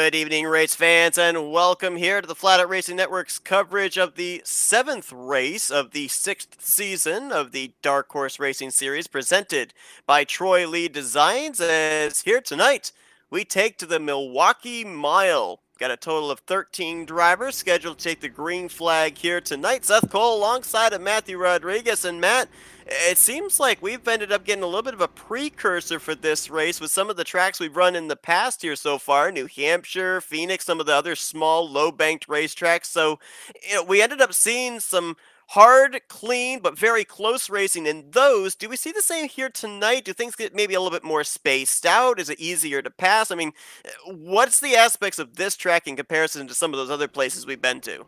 Good evening, race fans, and welcome here to the Flatout Racing Network's coverage of the 7th race of the 6th season of the Dark Horse Racing Series, presented by Troy Lee Designs. As here tonight, we take to the Milwaukee Mile. Got a total of 13 drivers scheduled to take the green flag here tonight. Seth Cole alongside of Matthew Rodriguez. And Matt, it seems like we've ended up getting a little bit of a precursor for this race with some of the tracks we've run in the past here so far. New Hampshire, Phoenix, some of the other small, low-banked racetracks. So, we ended up seeing some hard, clean, but very close racing in those. Do we see the same here tonight? Do things get maybe a little bit more spaced out? Is it easier to pass? I mean, what's the aspects of this track in comparison to some of those other places we've been to?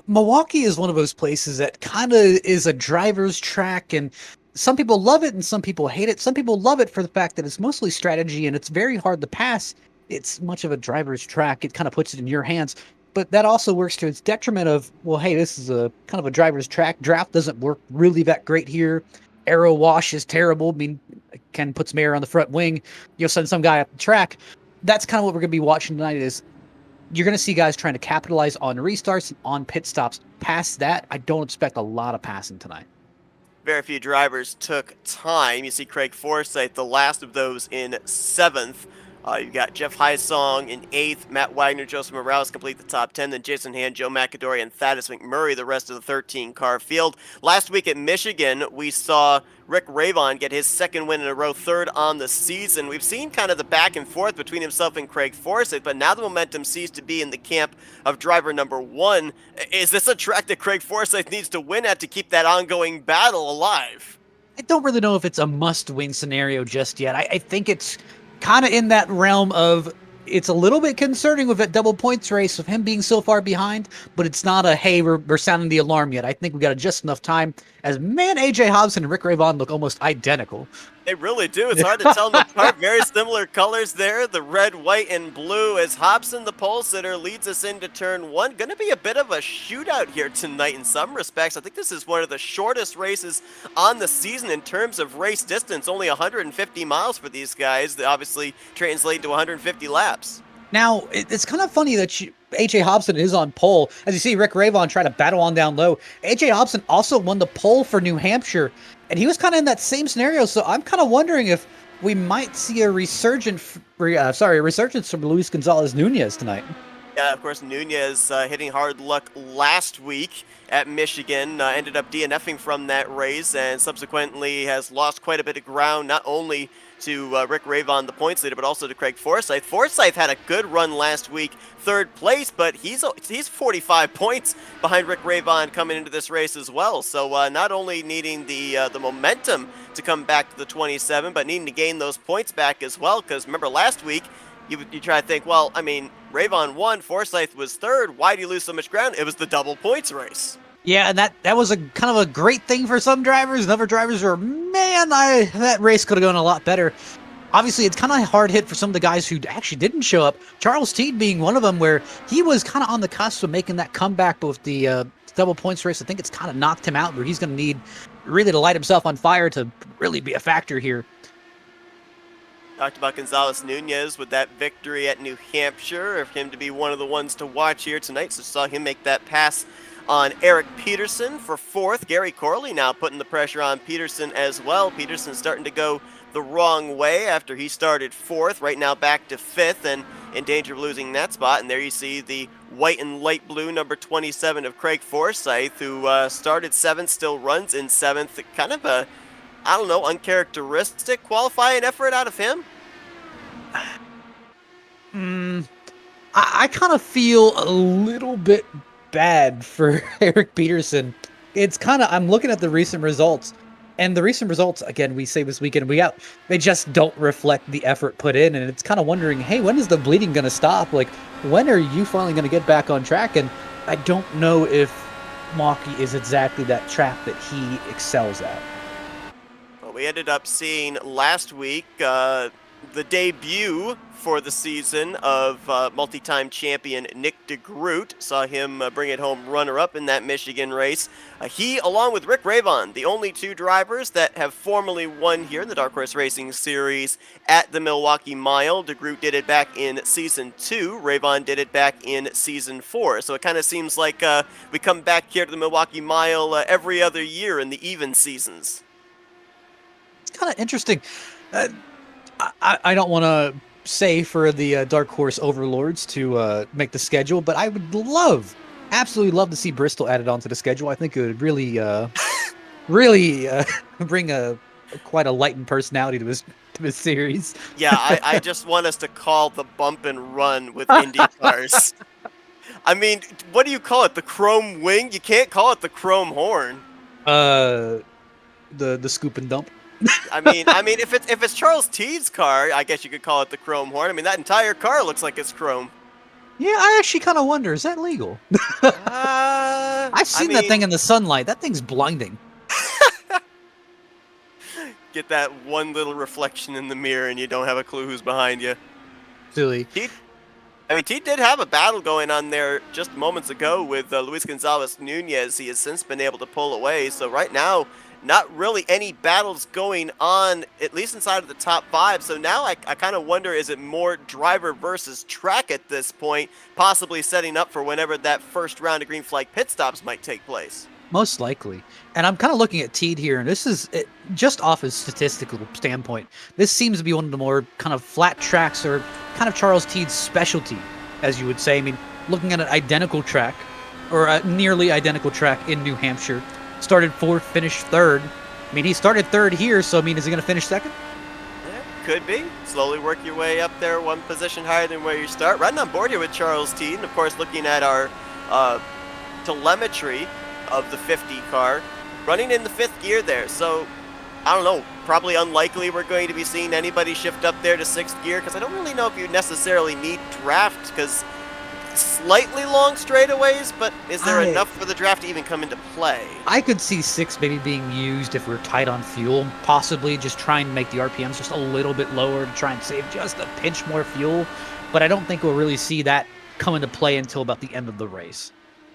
Milwaukee is one of those places that kind of is a driver's track, and some people love it and some people hate it. Some people love it for the fact that it's mostly strategy and it's very hard to pass. It's much of a driver's track. It kind of puts it in your hands. But that also works to its detriment of, well, hey, this is a kind of a driver's track. Draft doesn't work really that great here. Aero wash is terrible. I mean, can put some air on the front wing. You'll send some guy up the track. That's kind of what we're going to be watching tonight is you're going to see guys trying to capitalize on restarts and on pit stops. Past that, I don't expect a lot of passing tonight. Very few drivers took time. You see Craig Forsyth, the last of those in 7th. You've got Jeff Hysong in 8th, Matt Wagner, Joseph Morales complete the top 10, then Jason Hand, Joe Mcadory, and Thaddeus McMurray, the rest of the 13-car field. Last week at Michigan, we saw Rick Ravon get his second win in a row, third on the season. We've seen kind of the back and forth between himself and Craig Forsyth, but now the momentum seems to be in the camp of driver number 1. Is this a track that Craig Forsyth needs to win at to keep that ongoing battle alive? I don't really know if it's a must-win scenario just yet. I think it's kind of in that realm of it's a little bit concerning with that double points race of him being so far behind, but it's not a, hey, we're sounding the alarm yet. I think we got just enough time as, man, AJ Hobson and Rick Ravon look almost identical. They really do. It's hard to tell them apart. Very similar colors there, the red, white, and blue. As Hobson, the pole sitter, leads us into turn 1. Going to be a bit of a shootout here tonight in some respects. I think this is one of the shortest races on the season in terms of race distance. Only 150 miles for these guys. They obviously translate to 150 laps. Now, it's kind of funny that AJ Hobson is on pole. As you see Rick Ravon try to battle on down low. AJ Hobson also won the pole for New Hampshire, and he was kind of in that same scenario. So I'm kind of wondering if we might see a resurgence from Luis Gonzalez Nunez tonight. Yeah, of course, Nunez hitting hard luck last week at Michigan, ended up DNFing from that race and subsequently has lost quite a bit of ground, not only to Rick Ravon, the points leader, but also to Craig Forsyth. Forsyth had a good run last week, 3rd place, but he's 45 points behind Rick Ravon coming into this race as well. So not only needing the momentum to come back to the 27, but needing to gain those points back as well, because remember last week, you try to think, well, I mean, Ravon won, Forsyth was 3rd. Why do you lose so much ground? It was the double points race. Yeah, and that was a kind of a great thing for some drivers. And other drivers were, man, that race could have gone a lot better. Obviously, it's kind of a hard hit for some of the guys who actually didn't show up. Charles Teed being one of them, where he was kind of on the cusp of making that comeback with the double points race. I think it's kind of knocked him out, where he's going to need really to light himself on fire to really be a factor here. Talked about Gonzalez Nunez with that victory at New Hampshire, for him to be one of the ones to watch here tonight. So saw him make that pass on Eric Peterson for 4th. Gary Corley now putting the pressure on Peterson as well. Peterson starting to go the wrong way after he started 4th. Right now back to 5th and in danger of losing that spot. And there you see the white and light blue number 27 of Craig Forsyth, who started 7th, still runs in 7th. Kind of a, I don't know, uncharacteristic qualifying effort out of him. I kind of feel a little bit bad for Eric Peterson. It's kind of, I'm looking at the recent results, and the recent results, again, we say this weekend, they just don't reflect the effort put in, and it's kind of wondering, hey, when is the bleeding going to stop? Like, when are you finally going to get back on track? And I don't know if Milwaukee is exactly that track that he excels at. Well, we ended up seeing last week the debut for the season of multi-time champion Nick DeGroot. Saw him bring it home runner-up in that Michigan race. He, along with Rick Ravon, the only two drivers that have formally won here in the Dark Horse Racing Series at the Milwaukee Mile. DeGroot did it back in Season 2. Ravon did it back in Season 4. So it kind of seems like we come back here to the Milwaukee Mile every other year in the even seasons. It's kind of interesting. I don't want to say for the Dark Horse Overlords to make the schedule, but I would absolutely love to see Bristol added onto the schedule. I think it would really, really bring quite a lightened personality to his series. Yeah, I just want us to call the bump and run with Indy cars. I mean, what do you call it? The chrome wing? You can't call it the chrome horn. The scoop and dump. I mean, if it's Charles Teed's car, I guess you could call it the chrome horn. I mean, that entire car looks like it's chrome. Yeah, I actually kind of wonder, is that legal? I've seen that thing in the sunlight. That thing's blinding. Get that one little reflection in the mirror and you don't have a clue who's behind you. Silly. Teed did have a battle going on there just moments ago with Luis Gonzalez Nunez. He has since been able to pull away. So right now, not really any battles going on, at least inside of the top 5. So now I kind of wonder, is it more driver versus track at this point, possibly setting up for whenever that first round of green flag pit stops might take place? Most likely. And I'm kind of looking at Teed here, and this is just off his statistical standpoint. This seems to be one of the more kind of flat tracks, or kind of Charles Teed's specialty, as you would say. I mean, looking at an identical track, or a nearly identical track in New Hampshire. Started 4th, finished 3rd. I mean, he started 3rd here, so I mean, is he going to finish 2nd? Yeah, could be. Slowly work your way up there, one position higher than where you start. Riding on board here with Charles Teed, and of course, looking at our telemetry of the 50 car, running in the 5th gear there. So, I don't know, probably unlikely we're going to be seeing anybody shift up there to 6th gear, because I don't really know if you necessarily need draft, because slightly long straightaways, but is there enough for the draft to even come into play? I could see 6 maybe being used if we're tight on fuel, possibly just try and make the RPMs just a little bit lower to try and save just a pinch more fuel, but I don't think we'll really see that come into play until about the end of the race.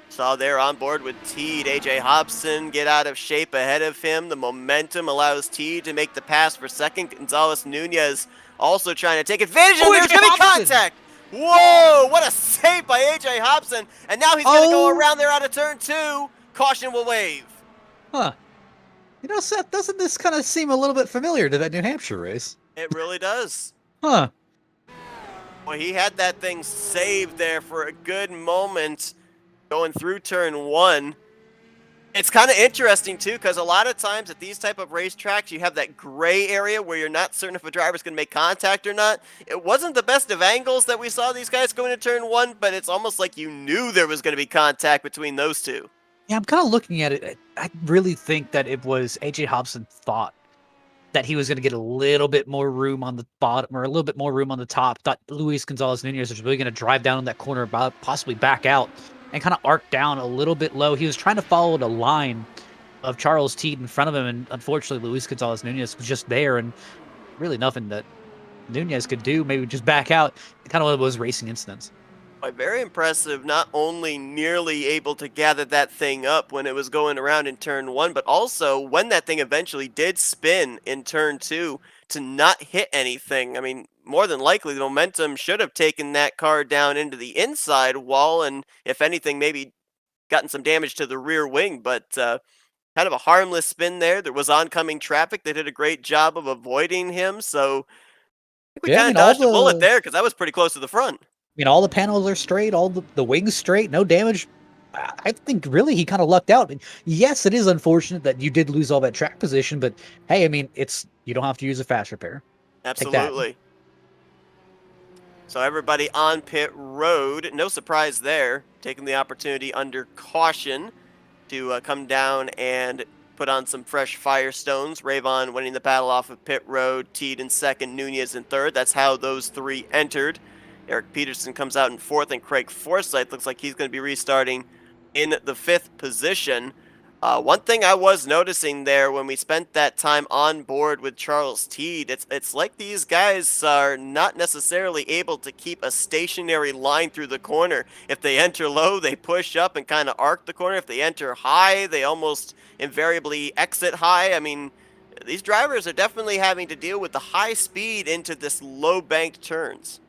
Saw there on board with Teed, AJ Hobson get out of shape ahead of him. The momentum allows Teed to make the pass for 2nd. Gonzalez Nunez also trying to take advantage, and there's going to be contact! Whoa, what a save by AJ Hobson. And now he's going to go around there out of turn 2. Caution will wave. Huh. You know, Seth, doesn't this kind of seem a little bit familiar to that New Hampshire race? It really does. Huh. Well, he had that thing saved there for a good moment going through turn 1. It's kind of interesting, too, because a lot of times at these type of racetracks, you have that gray area where you're not certain if a driver's going to make contact or not. It wasn't the best of angles that we saw these guys going to turn 1, but it's almost like you knew there was going to be contact between those two. Yeah, I'm kind of looking at it. I really think that it was AJ Hobson thought that he was going to get a little bit more room on the bottom, or a little bit more room on the top. Thought Luis Gonzalez Nunez was really going to drive down in that corner, possibly back out, and kind of arc down a little bit low. He was trying to follow the line of Charles Teed in front of him, and unfortunately Luis Gonzalez Nunez was just there, and really nothing that Nunez could do, maybe just back out. Kind of one of those racing incidents. Very impressive, not only nearly able to gather that thing up when it was going around in turn 1, but also when that thing eventually did spin in turn 2 to not hit anything. I mean, more than likely, the momentum should have taken that car down into the inside wall, and if anything, maybe gotten some damage to the rear wing, but kind of a harmless spin there. There was oncoming traffic that did a great job of avoiding him, so I think we kind of dodged a bullet there, because that was pretty close to the front. I mean, all the panels are straight, all the wings straight, no damage. I think really he kind of lucked out. Yes, it is unfortunate that you did lose all that track position, but hey, I mean, you don't have to use a fast repair. Absolutely. So everybody on pit road, no surprise there, taking the opportunity under caution to come down and put on some fresh Firestones. Ravon winning the battle off of pit road, Teed in 2nd, Nunez in 3rd. That's how those 3 entered. Eric Peterson comes out in 4th, and Craig Forsyth looks like he's going to be restarting in the 5th position. One thing I was noticing there when we spent that time on board with Charles Teed, it's like these guys are not necessarily able to keep a stationary line through the corner. If they enter low, they push up and kind of arc the corner. If they enter high, they almost invariably exit high. I mean, these drivers are definitely having to deal with the high speed into this low banked turns.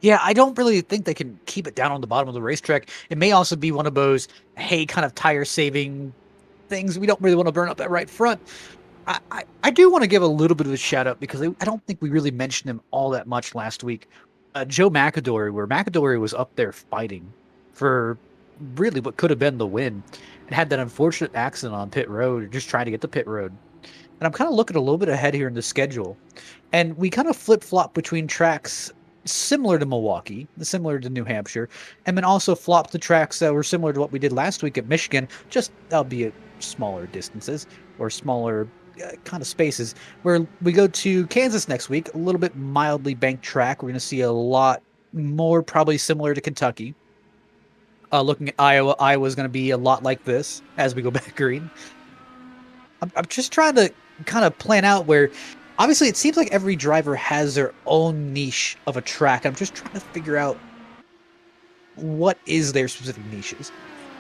Yeah, I don't really think they can keep it down on the bottom of the racetrack. It may also be one of those, hey, kind of tire saving things. We don't really want to burn up that right front. I do want to give a little bit of a shout out because I don't think we really mentioned him all that much last week. Joe Mcadory, where Mcadory was up there fighting for really what could have been the win and had that unfortunate accident on pit road, just trying to get the pit road. And I'm kind of looking a little bit ahead here in the schedule. And we kind of flip flop between tracks similar to Milwaukee, similar to New Hampshire, and then also flop the tracks that were similar to what we did last week at Michigan, just albeit smaller distances or smaller kind of spaces. Where we go to Kansas next week, a little bit mildly banked track. We're going to see a lot more, probably similar to Kentucky. Looking at Iowa, Iowa's going to be a lot like this as we go back green. I'm just trying to kind of plan out where, obviously, it seems like every driver has their own niche of a track. I'm just trying to figure out what is their specific niches.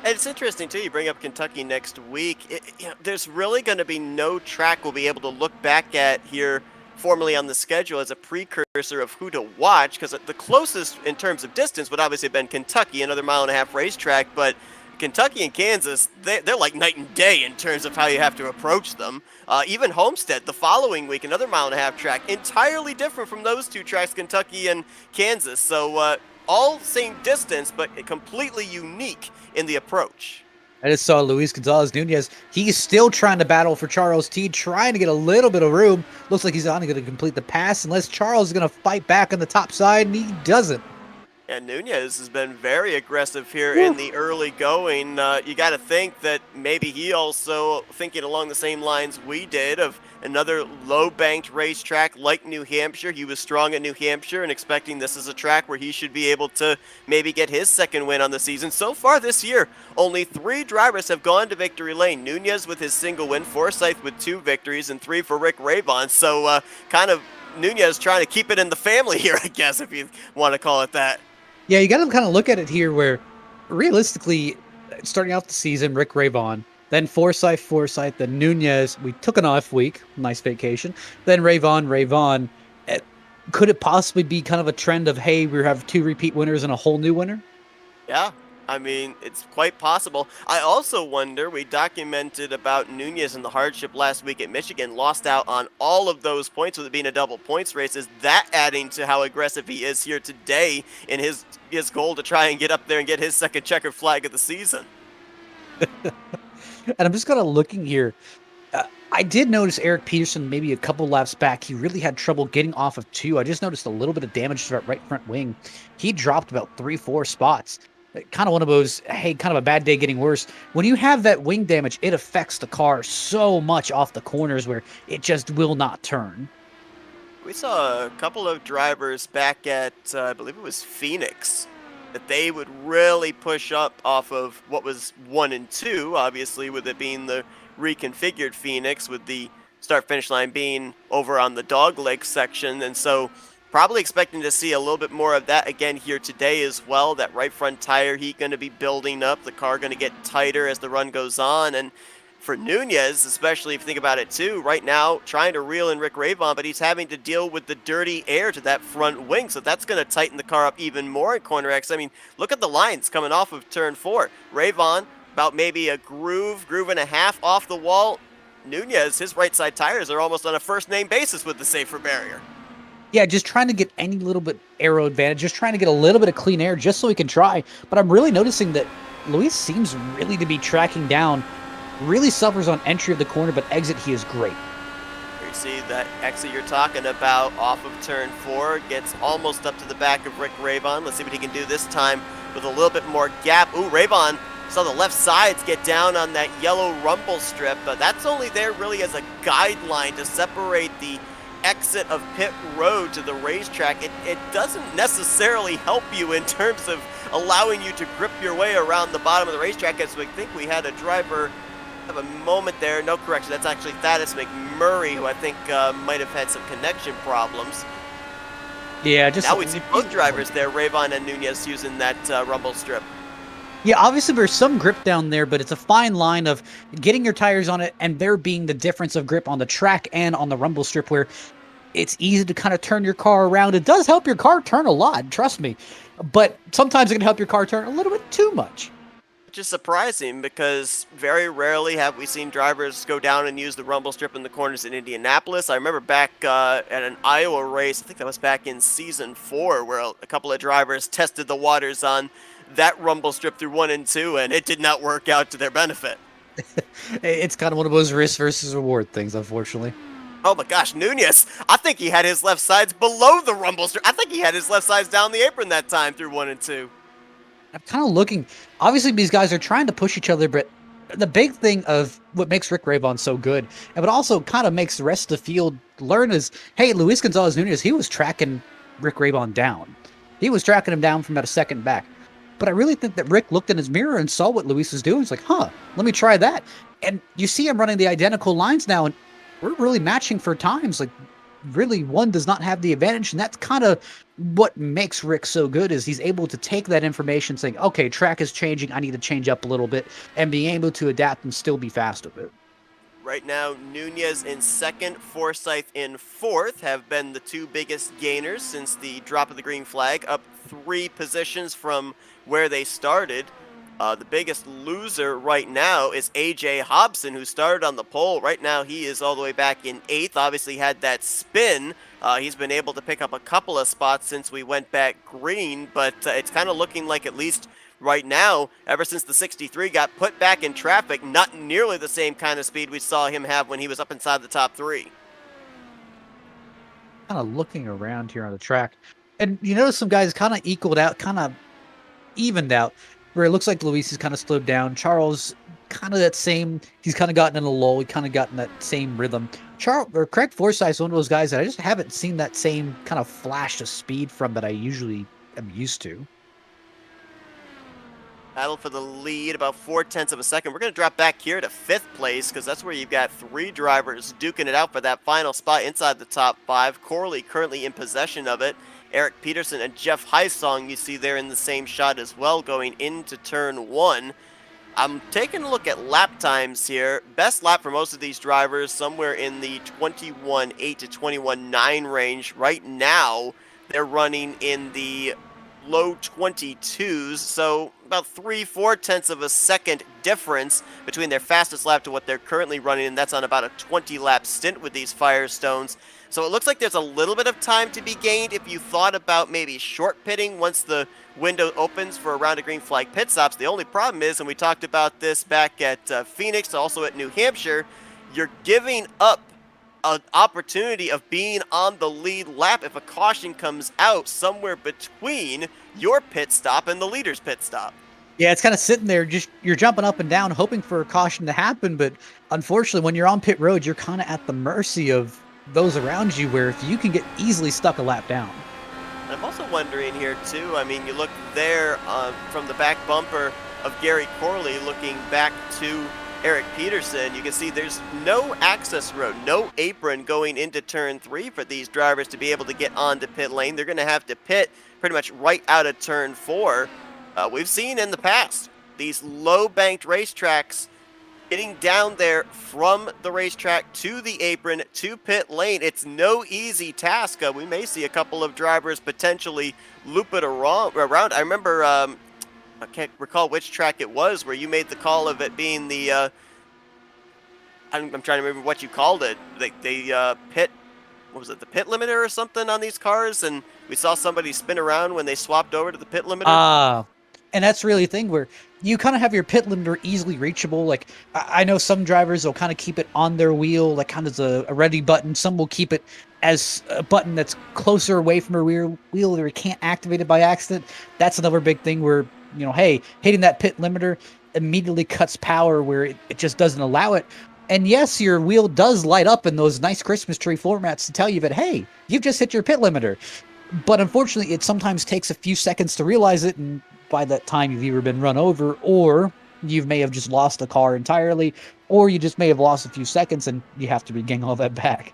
And it's interesting too. You bring up Kentucky next week. There's really going to be no track we'll be able to look back at here formally on the schedule as a precursor of who to watch, because the closest in terms of distance would obviously have been Kentucky, another mile-and-a-half racetrack, but Kentucky and Kansas, they're like night and day in terms of how you have to approach them. Even Homestead, the following week, another mile-and-a-half track, entirely different from those two tracks, Kentucky and Kansas. So all same distance, but completely unique in the approach. I just saw Luis Gonzalez Nunez. He's still trying to battle for Charles Teed, trying to get a little bit of room. Looks like he's only going to complete the pass unless Charles is going to fight back on the top side, and he doesn't. And Nunez has been very aggressive here in the early going. You got to think that maybe he also thinking along the same lines we did of another low-banked racetrack like New Hampshire. He was strong at New Hampshire and expecting this is a track where he should be able to maybe get his second win on the season. So far this year, only 3 drivers have gone to victory lane. Nunez with his single win, Forsyth with 2 victories, and 3 for Rick Ravon. So kind of Nunez trying to keep it in the family here, I guess, if you want to call it that. Yeah, you got to kind of look at it here where, realistically, starting out the season, Rick Ravon, then Forsyth, then Nunez. We took an off week, nice vacation. Then Ravon. Could it possibly be kind of a trend of, hey, we have 2 repeat winners and a whole new winner? Yeah, I mean, it's quite possible. I also wonder, we documented about Nunez and the hardship last week at Michigan, lost out on all of those points with it being a double points race. Is that adding to how aggressive he is here today in his goal to try and get up there and get his second checkered flag of the season? And I'm just kind of looking here. I did notice Eric Peterson maybe a couple laps back. He really had trouble getting off of 2. I just noticed a little bit of damage to that right front wing. He dropped about 3-4 spots. Kind of one of those, hey, kind of a bad day getting worse. When you have that wing damage, it affects the car so much off the corners where it just will not turn. We saw a couple of drivers back at, I believe it was Phoenix, that they would really push up off of what was 1 and 2, obviously, with it being the reconfigured Phoenix, with the start-finish line being over on the dogleg section. And so probably expecting to see a little bit more of that again here today as well. That right front tire heat going to be building up. The car going to get tighter as the run goes on. And for Nunez, especially if you think about it too, right now trying to reel in Rick Ravon, but he's having to deal with the dirty air to that front wing. So that's going to tighten the car up even more in Corner X. I mean, look at the lines coming off of turn 4. Ravon, about maybe a groove and a half off the wall. Nunez, his right side tires are almost on a first name basis with the safer barrier. Yeah, just trying to get any little bit aero advantage, just trying to get a little bit of clean air just so he can try. But I'm really noticing that Luis seems really to be tracking down, really suffers on entry of the corner, but exit he is great. You see that exit you're talking about off of turn 4, gets almost up to the back of Rick Ravon. Let's see what he can do this time with a little bit more gap. Ooh, Ravon saw the left sides get down on that yellow rumble strip, but that's only there really as a guideline to separate the exit of pit road to the racetrack. It doesn't necessarily help you in terms of allowing you to grip your way around the bottom of the racetrack, as we think we had a driver Have a moment there. No correction. That's actually Thaddeus McMurray, who I think might have had some connection problems. Yeah, just Now we see both drivers there, Ravon and Nunez, using that rumble strip. Yeah, obviously there's some grip down there, but it's a fine line of getting your tires on it and there being the difference of grip on the track and on the rumble strip where it's easy to kind of turn your car around. It does help your car turn a lot, trust me. But sometimes it can help your car turn a little bit too much. Which is surprising because very rarely have we seen drivers go down and use the rumble strip in the corners in Indianapolis. I remember back at an Iowa race, I think that was back in season 4, where a couple of drivers tested the waters on that rumble strip through 1 and 2, and it did not work out to their benefit. It's kind of one of those risk versus reward things, unfortunately. Oh my gosh, Nunez! I think he had his left sides below the rumble strip. I think he had his left sides down the apron that time through 1 and 2. I'm kind of looking. Obviously, these guys are trying to push each other, but the big thing of what makes Rick Ravon so good, and what also kind of makes the rest of the field learn is, hey, Luis Gonzalez Nunez, he was tracking Rick Ravon down. He was tracking him down from about a second back. But I really think that Rick looked in his mirror and saw what Luis was doing. He's like, let me try that. And you see him running the identical lines now, and we're really matching for times. Like, really, one does not have the advantage, and that's kind of what makes Rick so good is he's able to take that information saying, okay, track is changing, I need to change up a little bit, and being able to adapt and still be fast with it. Right now, Nunez in second, Forsyth in fourth have been the two biggest gainers since the drop of the green flag, up 3 positions from where they started. The biggest loser right now is AJ Hobson, who started on the pole. Right now, he is all the way back in 8th. Obviously had that spin. He's been able to pick up a couple of spots since we went back green, but it's kind of looking like, at least right now, ever since the 63 got put back in traffic, not nearly the same kind of speed we saw him have when he was up inside the top 3. Kind of looking around here on the track, and you notice some guys kind of equaled out, kind of evened out, where it looks like Luis has kind of slowed down. Charles, kind of that same, he's kind of gotten in a lull, he kind of gotten that same rhythm. Craig Forsyth is one of those guys that I just haven't seen that same kind of flash of speed from that I usually am used to. Battle for the lead, about 0.4 of a second. We're going to drop back here to 5th place because that's where you've got 3 drivers duking it out for that final spot inside the top 5. Corley currently in possession of it. Eric Peterson and Jeff Heisong you see there in the same shot as well going into turn 1. I'm taking a look at lap times here. Best lap for most of these drivers, somewhere in the 21.8 to 21.9 range. Right now, they're running in the low 22s, so about 3/4 of a second difference between their fastest lap to what they're currently running, and that's on about a 20-lap stint with these Firestones. So it looks like there's a little bit of time to be gained if you thought about maybe short pitting once the window opens for a round of green flag pit stops. The only problem is, and we talked about this back at Phoenix, also at New Hampshire, you're giving up an opportunity of being on the lead lap if a caution comes out somewhere between your pit stop and the leader's pit stop. Yeah, it's kind of sitting there, just you're jumping up and down, hoping for a caution to happen, but unfortunately, when you're on pit road, you're kind of at the mercy of those around you, where if you can get easily stuck a lap down. And I'm also wondering here, too, I mean, you look there from the back bumper of Gary Corley looking back to Eric Peterson, you can see there's no access road, no apron going into turn 3 for these drivers to be able to get onto pit lane. They're going to have to pit pretty much right out of turn 4. We've seen in the past these low-banked racetracks getting down there from the racetrack to the apron to pit lane. It's no easy task. We may see a couple of drivers potentially loop it around. I remember I can't recall which track it was where you made the call of it being the I'm trying to remember what you called it. They pit, what was it, the pit limiter or something on these cars, and we saw somebody spin around when they swapped over to the pit limiter. And that's really the thing where you kind of have your pit limiter easily reachable. Like, I know some drivers will kind of keep it on their wheel, like kind of as a ready button. Some will keep it as a button that's closer away from a rear wheel where you can't activate it by accident. That's another big thing where, you know, hey, hitting that pit limiter immediately cuts power where it just doesn't allow it. And yes, your wheel does light up in those nice Christmas tree formats to tell you that, hey, you've just hit your pit limiter. But unfortunately, it sometimes takes a few seconds to realize it, and by that time, you've either been run over or you may have just lost the car entirely. or you just may have lost a few seconds and you have to regain all that back.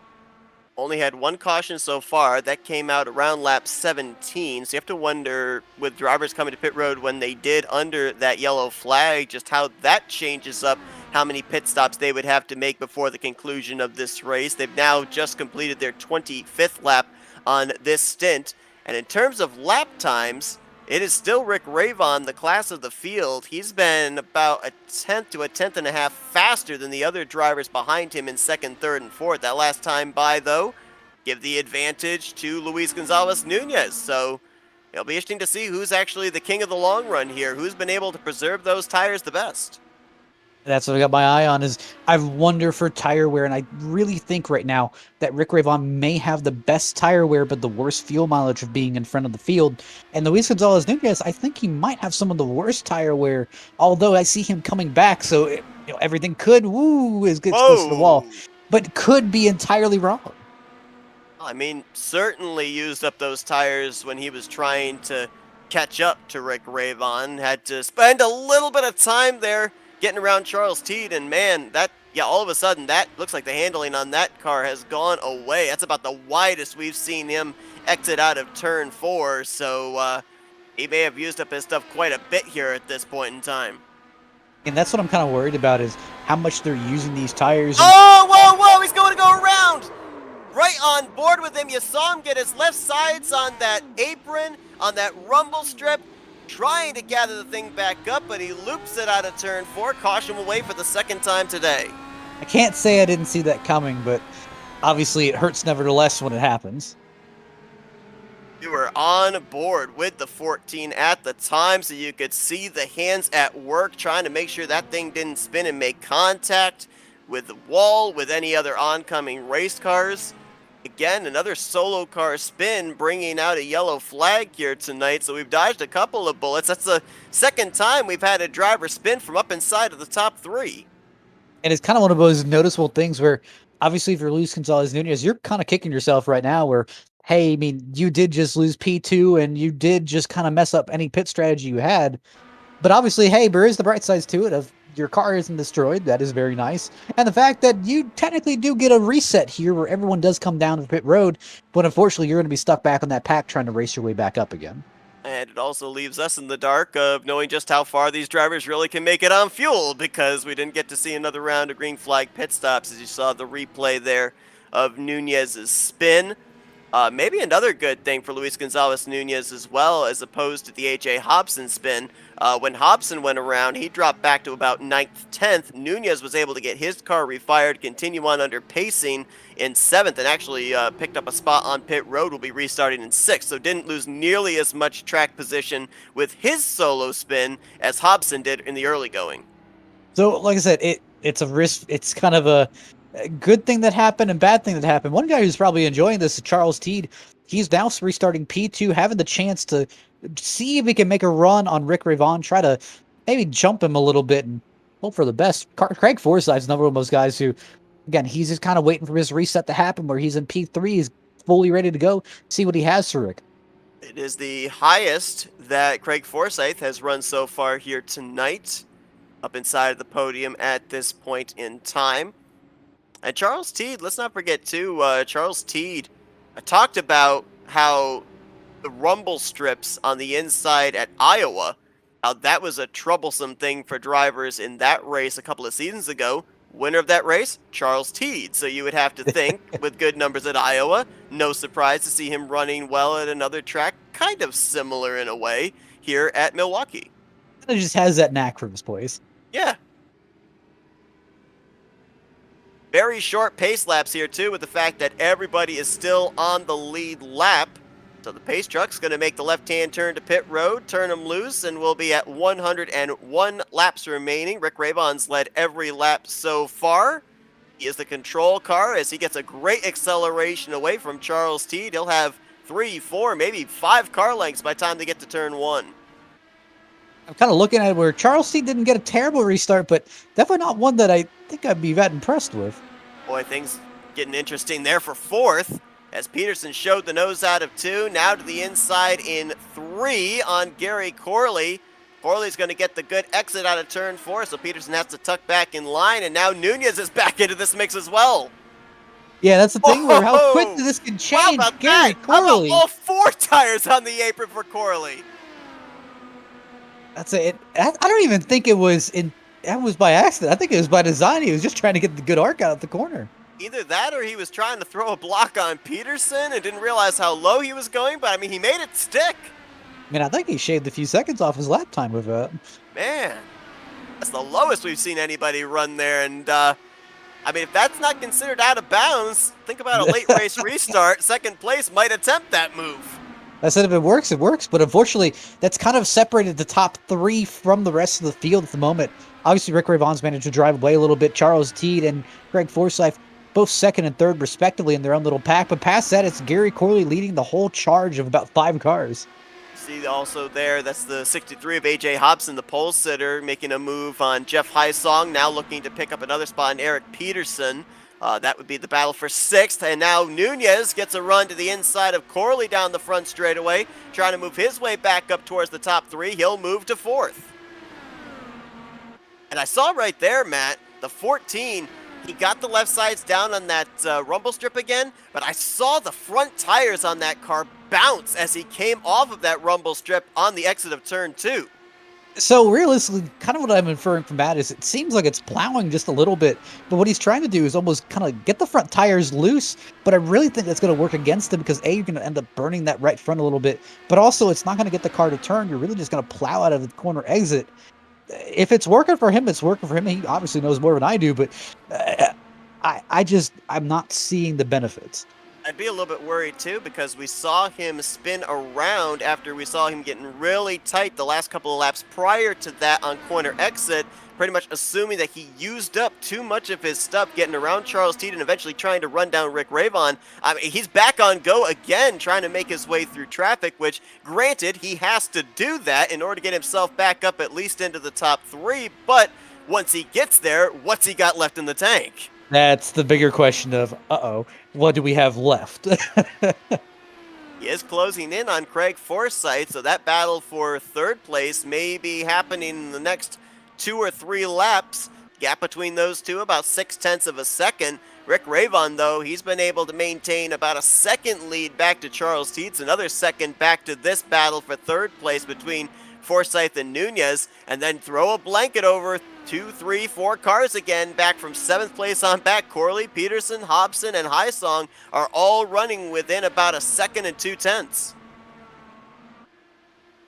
Only had one caution so far. That came out around lap 17. So you have to wonder, with drivers coming to pit road when they did under that yellow flag, just how that changes up how many pit stops they would have to make before the conclusion of this race. They've now just completed their 25th lap on this stint. And in terms of lap times, it is still Rick Ravon, the class of the field. He's been about a tenth to a tenth and a half faster than the other drivers behind him in second, third, and fourth. That last time by, though, give the advantage to Luis Gonzalez Nunez. So it'll be interesting to see who's actually the king of the long run here, who's been able to preserve those tires the best. That's what I got my eye on is I wonder for tire wear, and I really think right now that Rick Ravon may have the best tire wear but the worst fuel mileage of being in front of the field. And Luis Gonzalez Nunez, I think he might have some of the worst tire wear, although I see him coming back, so everything could, is get close to the wall, but could be entirely wrong. I mean, certainly used up those tires when he was trying to catch up to Rick Ravon. Had to spend a little bit of time there getting around Charles Teed, and man, all of a sudden, that looks like the handling on that car has gone away. That's about the widest we've seen him exit out of turn 4, so he may have used up his stuff quite a bit here at this point in time. And that's what I'm kind of worried about is how much they're using these tires. Whoa, he's going to go around! Right on board with him. You saw him get his left sides on that apron, on that rumble strip, trying to gather the thing back up, but he loops it out of turn 4. Caution away for the second time today. I can't say I didn't see that coming, but obviously it hurts nevertheless when it happens. You were on board with the 14 at the time, so you could see the hands at work trying to make sure that thing didn't spin and make contact with the wall, with any other oncoming race cars. Again, another solo car spin, bringing out a yellow flag here tonight, so we've dodged a couple of bullets. That's the second time we've had a driver spin from up inside of the top 3. And it's kind of one of those noticeable things where, obviously, if you're Luis Gonzalez Nunez, you're kind of kicking yourself right now where, hey, I mean, you did just lose P2 and you did just kind of mess up any pit strategy you had. But obviously, hey, there is the bright sides to it of your car isn't destroyed. That is very nice. And the fact that you technically do get a reset here where everyone does come down to pit road, but unfortunately you're going to be stuck back on that pack trying to race your way back up again. And it also leaves us in the dark of knowing just how far these drivers really can make it on fuel, because we didn't get to see another round of green flag pit stops, as you saw the replay there of Nunez's spin. Maybe another good thing for Luis Gonzalez Nunez as well, as opposed to the A.J. Hobson spin. When Hobson went around, he dropped back to about 9th, 10th. Nunez was able to get his car refired, continue on under pacing in 7th, and actually picked up a spot on pit road, will be restarting in 6th. So didn't lose nearly as much track position with his solo spin as Hobson did in the early going. So, like I said, it's a risk. It's kind of a good thing that happened and bad thing that happened. One guy who's probably enjoying this is Charles Teed. He's now restarting P2, having the chance to see if he can make a run on Rick Ravon, try to maybe jump him a little bit and hope for the best. Craig Forsythe's another one of those guys who, again, he's just kind of waiting for his reset to happen where he's in P3, he's fully ready to go, see what he has for Rick. It is the highest that Craig Forsythe has run so far here tonight, up inside of the podium at this point in time. And Charles Teed, let's not forget too, Charles Teed talked about how the rumble strips on the inside at Iowa, how that was a troublesome thing for drivers in that race a couple of seasons ago. Winner of that race, Charles Teed. So you would have to think, with good numbers at Iowa, no surprise to see him running well at another track, kind of similar in a way, here at Milwaukee. He just has that knack for his place. Yeah. Very short pace laps here, too, with the fact that everybody is still on the lead lap. So the pace truck's going to make the left-hand turn to pit road, turn him loose, and we'll be at 101 laps remaining. Rick Ravon's led every lap so far. He is the control car as he gets a great acceleration away from Charles Teed. He'll have 3, 4, maybe 5 car lengths by the time they get to turn 1. I'm kind of looking at it where Charles Teed didn't get a terrible restart, but definitely not one that I think I'd be that impressed with. Boy, things getting interesting there for 4th. As Peterson showed the nose out of 2, now to the inside in 3 on Gary Corley. Corley's going to get the good exit out of turn 4, so Peterson has to tuck back in line, and now Nunez is back into this mix as well. Yeah, that's the thing where how quickly Whoa! this can How change. about Gary that? How Corley. about all 4 tires on the apron for Corley? That's it. I don't even think it was that was by accident. I think it was by design. He was just trying to get the good arc out of the corner. Either that or he was trying to throw a block on Peterson and didn't realize how low he was going, but I mean, he made it stick. I mean, I think he shaved a few seconds off his lap time with that. Man, that's the lowest we've seen anybody run there, and I mean, if that's not considered out of bounds, think about a late race restart. Second place might attempt that move. I said if it works, it works. But unfortunately, that's kind of separated the top 3 from the rest of the field at the moment. Obviously, Rick Ravon's managed to drive away a little bit. Charles Teed and Greg Forsyth both 2nd and 3rd respectively in their own little pack. But past that, it's Gary Corley leading the whole charge of about 5 cars. See also there, that's the 63 of AJ Hobson, the pole sitter, making a move on Jeff Hysong, now looking to pick up another spot on Eric Peterson. That would be the battle for 6th, and now Nunez gets a run to the inside of Corley down the front straightaway, trying to move his way back up towards the top 3. He'll move to 4th. And I saw right there, Matt, the 14, he got the left sides down on that rumble strip again, but I saw the front tires on that car bounce as he came off of that rumble strip on the exit of turn 2. So realistically, kind of what I'm inferring from that is it seems like it's plowing just a little bit, but what he's trying to do is almost kind of get the front tires loose, but I really think that's going to work against him because A, you're going to end up burning that right front a little bit, but also it's not going to get the car to turn. You're really just going to plow out of the corner exit. If it's working for him, it's working for him. He obviously knows more than I do, but I'm not seeing the benefits. I'd be a little bit worried too because we saw him spin around after we saw him getting really tight the last couple of laps prior to that on corner exit, pretty much assuming that he used up too much of his stuff getting around Charles Teed and eventually trying to run down Rick Ravon. I mean, he's back on go again trying to make his way through traffic, which granted he has to do that in order to get himself back up at least into the top 3, but once he gets there, what's he got left in the tank? That's the bigger question of, what do we have left? He is closing in on Craig Forsyth, so that battle for 3rd place may be happening in the next 2 or 3 laps. Gap between those two, about 0.6 of a second. Rick Ravon, though, he's been able to maintain about a 2nd lead back to Charles Teets, another 2nd back to this battle for 3rd place between Forsyth and Nunez, and then throw a blanket over 2, 3, 4 cars again, back from 7th place on back. Corley, Peterson, Hobson, and Hysong are all running within about a 2nd and 0.2.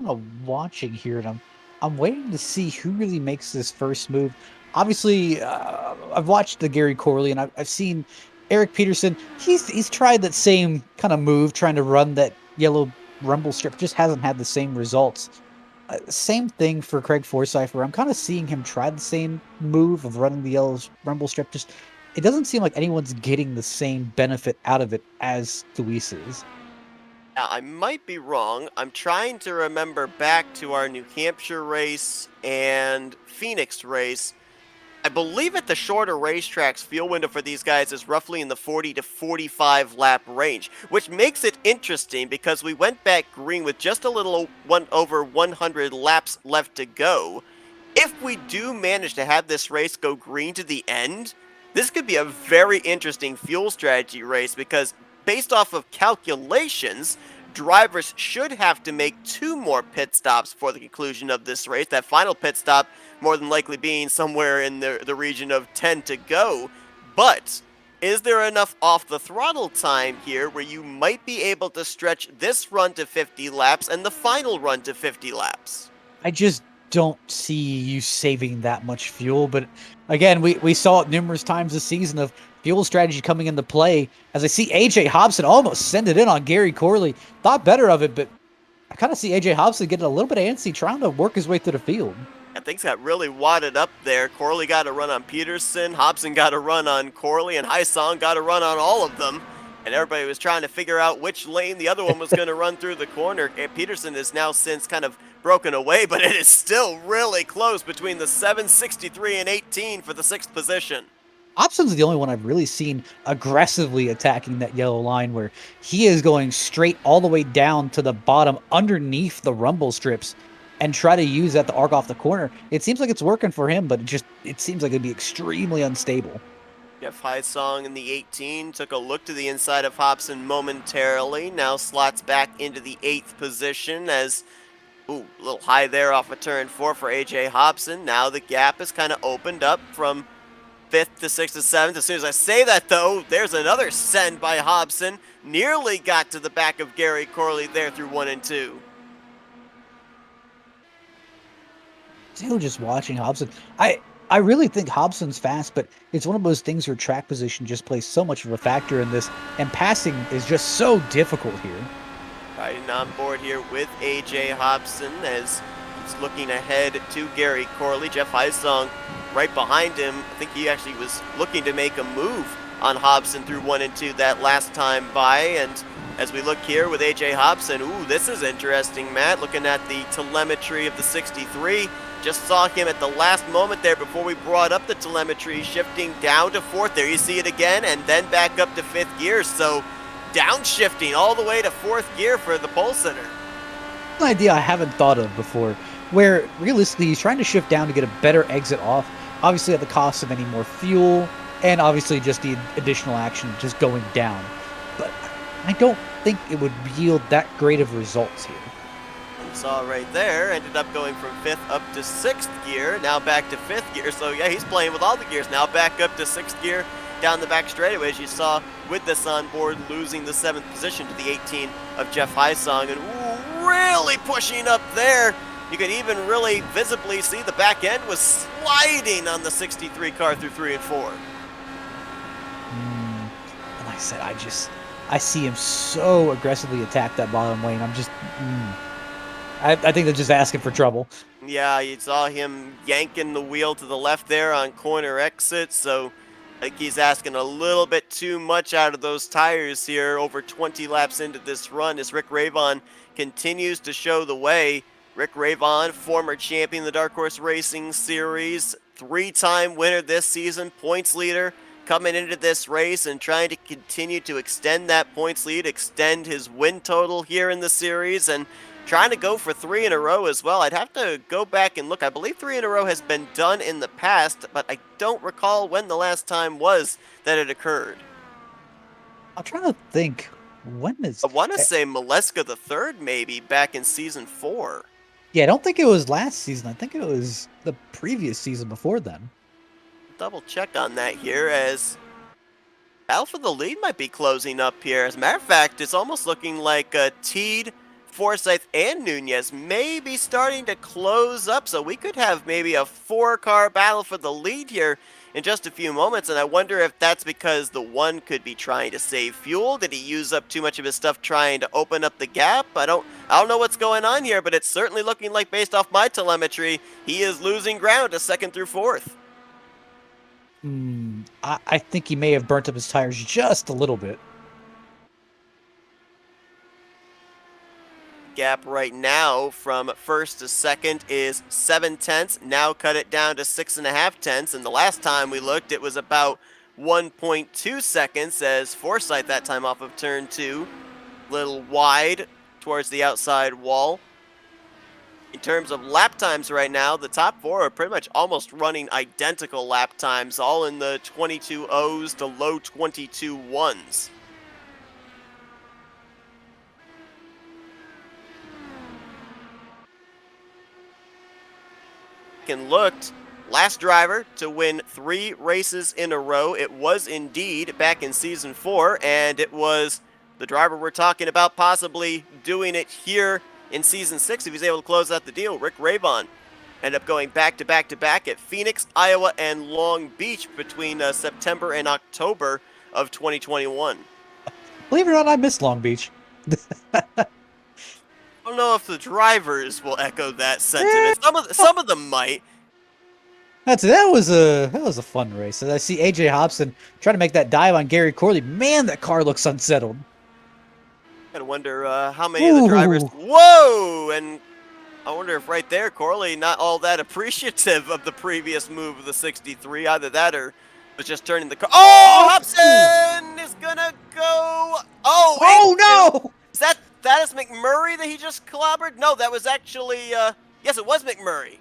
I'm watching here, and I'm waiting to see who really makes this first move. Obviously, I've watched the Gary Corley, and I've seen Eric Peterson. He's tried that same kind of move, trying to run that yellow rumble strip, just hasn't had the same results. Same thing for Craig Forsyth, where I'm kind of seeing him try the same move of running the yellow rumble strip. Just, it doesn't seem like anyone's getting the same benefit out of it as Luis is. Now, I might be wrong. I'm trying to remember back to our New Hampshire race and Phoenix race. I believe at the shorter racetracks, fuel window for these guys is roughly in the 40 to 45 lap range, which makes it interesting because we went back green with just a little over 100 laps left to go. If we do manage to have this race go green to the end, this could be a very interesting fuel strategy race because based off of calculations, drivers should have to make 2 more pit stops for the conclusion of this race. That final pit stop more than likely being somewhere in the region of 10 to go. But is there enough off the throttle time here where you might be able to stretch this run to 50 laps and the final run to 50 laps? I just don't see you saving that much fuel. But again, we saw it numerous times this season of fuel strategy coming into play. As I see AJ Hobson almost send it in on Gary Corley. Thought better of it, but I kind of see AJ Hobson getting a little bit antsy trying to work his way through the field. And things got really wadded up there. Corley got a run on Peterson, Hobson got a run on Corley, and Hysong got a run on all of them. And everybody was trying to figure out which lane the other one was going to run through the corner. And Peterson has now since kind of broken away, but it is still really close between the 763 and 18 for the 6th position. Hobson's the only one I've really seen aggressively attacking that yellow line where he is going straight all the way down to the bottom underneath the rumble strips. and try to use that to arc off the corner. It seems like it's working for him, but it seems like it'd be extremely unstable. Jeff Hysong in the 18 took a look to the inside of Hobson momentarily. Now slots back into the 8th position as, ooh, a little high there off of turn 4 for AJ Hobson. Now the gap is kind of opened up from 5th to 6th to 7th. As soon as I say that, though, there's another send by Hobson. Nearly got to the back of Gary Corley there through 1 and 2. Still just watching Hobson. I really think Hobson's fast, but it's one of those things where track position just plays so much of a factor in this, and passing is just so difficult here. Riding on board here with AJ Hobson as he's looking ahead to Gary Corley. Jeff Hysong right behind him. I think he actually was looking to make a move on Hobson through 1 and 2 that last time by. And as we look here with AJ Hobson, ooh, this is interesting, Matt. Looking at the telemetry of the 63. Just saw him at the last moment there before we brought up the telemetry, shifting down to 4th. There you see it again, and then back up to 5th gear. So downshifting all the way to 4th gear for the pole sitter. An idea I haven't thought of before, where realistically he's trying to shift down to get a better exit off, obviously at the cost of any more fuel, and obviously just the additional action just going down. But I don't think it would yield that great of results here. Saw right there, ended up going from 5th up to 6th gear, now back to 5th gear. So yeah, he's playing with all the gears. Now back up to 6th gear, down the back straightaway, as you saw with this on board, losing the 7th position to the 18 of Jeff Hysong. And ooh, really pushing up there. You could even really visibly see the back end was sliding on the 63 car through 3 and 4. Like I said, I see him so aggressively attack that bottom lane. I'm just... I think they're just asking for trouble. Yeah, you saw him yanking the wheel to the left there on corner exit, so I think he's asking a little bit too much out of those tires here over 20 laps into this run as Rick Ravon continues to show the way. Rick Ravon, former champion of the Dark Horse Racing Series, 3-time winner this season, points leader, coming into this race and trying to continue to extend that points lead, extend his win total here in the series, and trying to go for 3 in a row as well. I'd have to go back and look. I believe 3 in a row has been done in the past, but I don't recall when the last time was that it occurred. I'm trying to think. When is... I want to say Maleska the Third, maybe, back in Season 4. Yeah, I don't think it was last season. I think it was the previous season before then. Double check on that here, as Alpha the lead might be closing up here. As a matter of fact, it's almost looking like Teed, Forsyth, and Nunez may be starting to close up, so we could have maybe a 4-car battle for the lead here in just a few moments, and I wonder if that's because the one could be trying to save fuel. Did he use up too much of his stuff trying to open up the gap? I don't know what's going on here, but it's certainly looking like, based off my telemetry, he is losing ground to 2nd through 4th. I think he may have burnt up his tires just a little bit. Gap right now from 1st to 2nd is 7/10. Now cut it down to 6.5 and the last time we looked, it was about 1.2 seconds as Forsyth that time off of turn 2, little wide towards the outside wall. In terms of lap times right now, the top 4 are pretty much almost running identical lap times, all in the 22.0s to low 22.1s. And looked, last driver to win 3 races in a row. It was indeed back in Season 4, and it was the driver we're talking about possibly doing it here in Season 6 if he's able to close out the deal. Rick Ravon ended up going back to back to back at Phoenix, Iowa, and Long Beach between September and October of 2021. Believe it or not, I miss Long Beach. I don't know if the drivers will echo that sentiment. Some of them might. That was a fun race. And I see AJ Hobson trying to make that dive on Gary Corley. Man, that car looks unsettled. Gotta wonder how many of the drivers. Whoa! And I wonder if right there Corley not all that appreciative of the previous move of the 63. Either that or was just turning the car. Oh, Hobson is gonna go. Oh no! Is that is McMurray that he just clobbered? No, that was actually Yes, it was McMurray.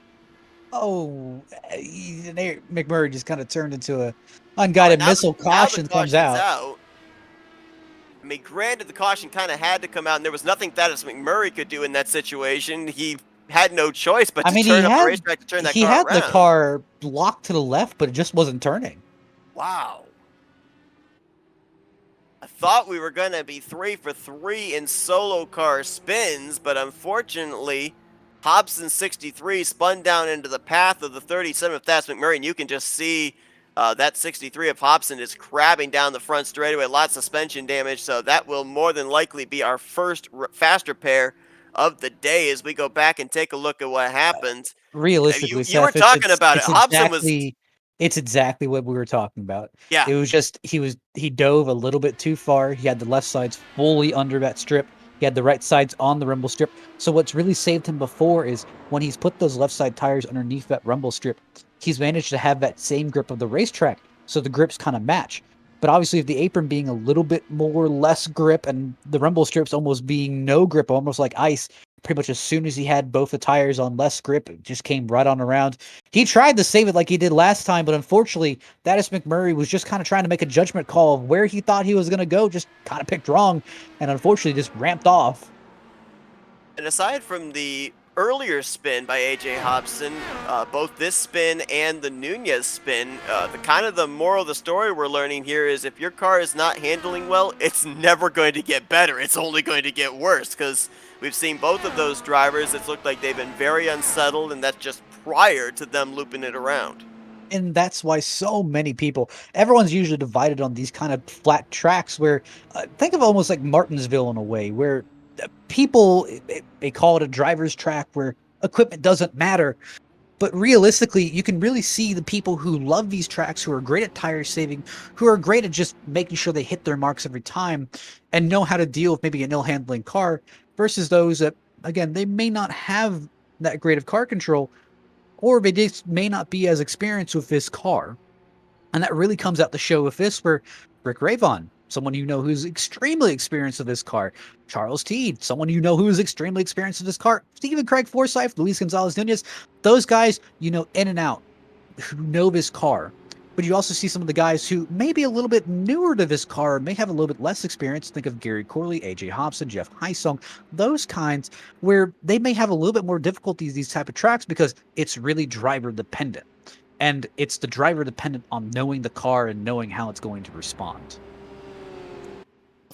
Oh, McMurray just kind of turned into a Oh, and unguided missile. now the Caution comes caution's out. out. I mean, granted, the caution kind of had to come out, and there was nothing Thaddeus McMurray could do in that situation. He had no choice but I to mean, turn up the racetrack to turn that he car had the around. car locked to the left, but it just wasn't turning. Wow. I thought we were going to be 3 for 3 in solo car spins, but unfortunately, Hobson 63 spun down into the path of the 37 of Thaddeus McMurray, and you can just see that 63 of Hobson is crabbing down the front straightaway. A lot of suspension damage, so that will more than likely be our first faster pair of the day as we go back and take a look at what happened. Realistically, You were Seth, talking about it. Hobson was, it's exactly what we were talking about. yeah. It was just he dove a little bit too far. He had the left sides fully under that strip. He had the right sides on the rumble strip. So what's really saved him before is when he's put those left side tires underneath that rumble strip, he's managed to have that same grip of the racetrack. So the grips kind of match. But obviously, with the apron being a little bit more less grip and the rumble strips almost being no grip, almost like ice, pretty much as soon as he had both the tires on less grip, it just came right on around. He tried to save it like he did last time, but unfortunately, Thaddeus McMurray was just kind of trying to make a judgment call of where he thought he was going to go, just kind of picked wrong, and unfortunately just ramped off. And aside from the earlier spin by AJ Hobson, both this spin and the Nunez spin, the kind of the moral of the story we're learning here is if your car is not handling well, it's never going to get better. It's only going to get worse because we've seen both of those drivers. It's looked like they've been very unsettled, and that's just prior to them looping it around. And that's why so many people, everyone's usually divided on these kind of flat tracks where, think of almost like Martinsville in a way, where people, they call it a driver's track where equipment doesn't matter. But realistically, you can really see the people who love these tracks, who are great at tire saving, who are great at just making sure they hit their marks every time and know how to deal with maybe an ill-handling car versus those that, again, they may not have that great of car control, or they just may not be as experienced with this car. And that really comes out the show with this, where Rick Ravon, someone you know who's extremely experienced with this car, Charles Teed, someone you know who's extremely experienced with this car, Stephen Craig Forsyth, Luis Gonzalez Nunez, those guys you know in and out, who know this car. But you also see some of the guys who may be a little bit newer to this car, may have a little bit less experience. Think of Gary Corley, AJ Hobson, Jeff Heisong, those kinds where they may have a little bit more difficulties these type of tracks because it's really driver dependent. And it's the driver dependent on knowing the car and knowing how it's going to respond.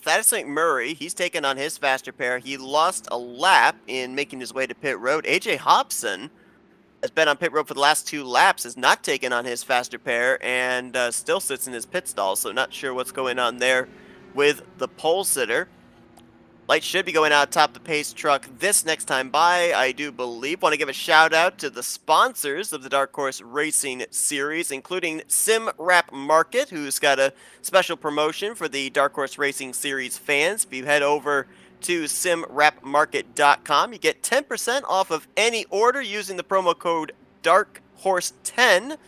Thaddeus McMurray, he's taken on his faster pair. He lost a lap in making his way to pit road. AJ Hobson has been on pit road for the last 2 laps, has not taken on his faster pair, and still sits in his pit stall, so not sure what's going on there with the pole sitter. Lights should be going out top the pace truck this next time by, I do believe. Want to give a shout out to the sponsors of the Dark Horse Racing Series, including Sim Wrap Market, who's got a special promotion for the Dark Horse Racing Series fans. If you head over to simwrapmarket.com, you get 10% off of any order using the promo code DARKHORSE10.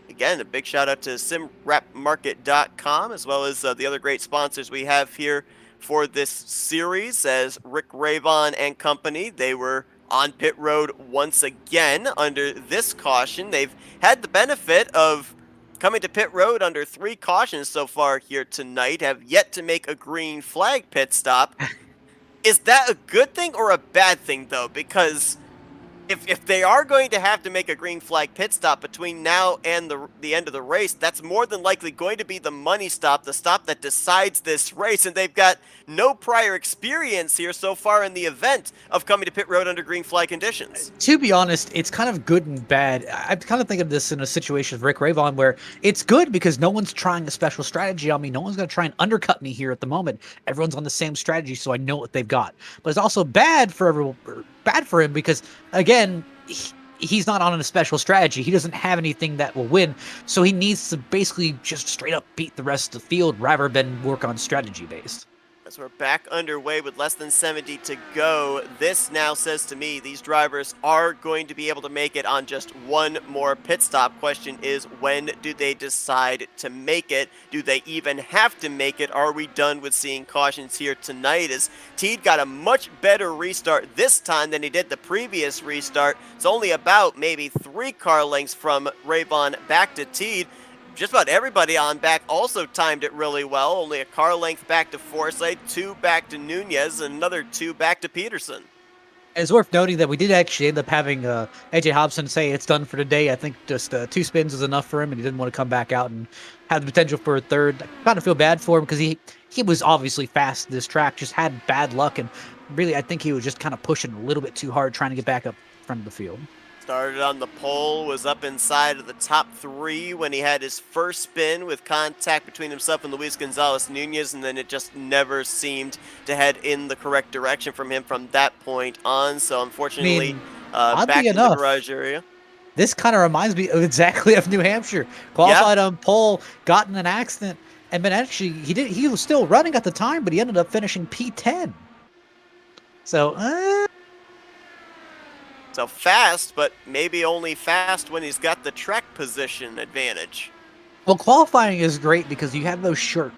Again, a big shout out to simwrapmarket.com, as well as the other great sponsors we have here for this series, as Rick Ravon and company. They were on pit road once again under this caution. They've had the benefit of coming to pit road under 3 cautions so far here tonight, have yet to make a green flag pit stop. Is that a good thing or a bad thing, though? Because if they are going to have to make a green flag pit stop between now and the end of the race, that's more than likely going to be the money stop, the stop that decides this race, and they've got no prior experience here so far in the event of coming to pit road under green flag conditions. To be honest, it's kind of good and bad. I kind of think of this in a situation with Rick Ravon where it's good because no one's trying a special strategy on me. No one's going to try and undercut me here at the moment. Everyone's on the same strategy, so I know what they've got. But it's also bad for everyone, bad for him because, again, he's not on a special strategy. He doesn't have anything that will win, so he needs to basically just straight up beat the rest of the field rather than work on strategy based. As we're back underway with less than 70 to go, this now says to me these drivers are going to be able to make it on just one more pit stop. Question is, when do they decide to make it? Do they even have to make it? Are we done with seeing cautions here tonight? As Teed got a much better restart this time than he did the previous restart. It's only about maybe 3 car lengths from Ravon back to Teed. Just about everybody on back also timed it really well. Only a car length back to Forsythe, 2 back to Nunez, and another 2 back to Peterson. It's worth noting that we did actually end up having AJ Hobson say it's done for today. I think just 2 spins is enough for him, and he didn't want to come back out and have the potential for a third. I kind of feel bad for him because he was obviously fast this track, just had bad luck, and really I think he was just kind of pushing a little bit too hard trying to get back up front of the field. Started on the pole, was up inside of the top 3 when he had his first spin with contact between himself and Luis Gonzalez Nunez, and then it just never seemed to head in the correct direction from him from that point on. So unfortunately, back in the garage area. This kind of reminds me of exactly of New Hampshire. Qualified on pole, got in an accident, and then actually he was still running at the time, but he ended up finishing P10. So fast, but maybe only fast when he's got the track position advantage. Well, qualifying is great because you have those short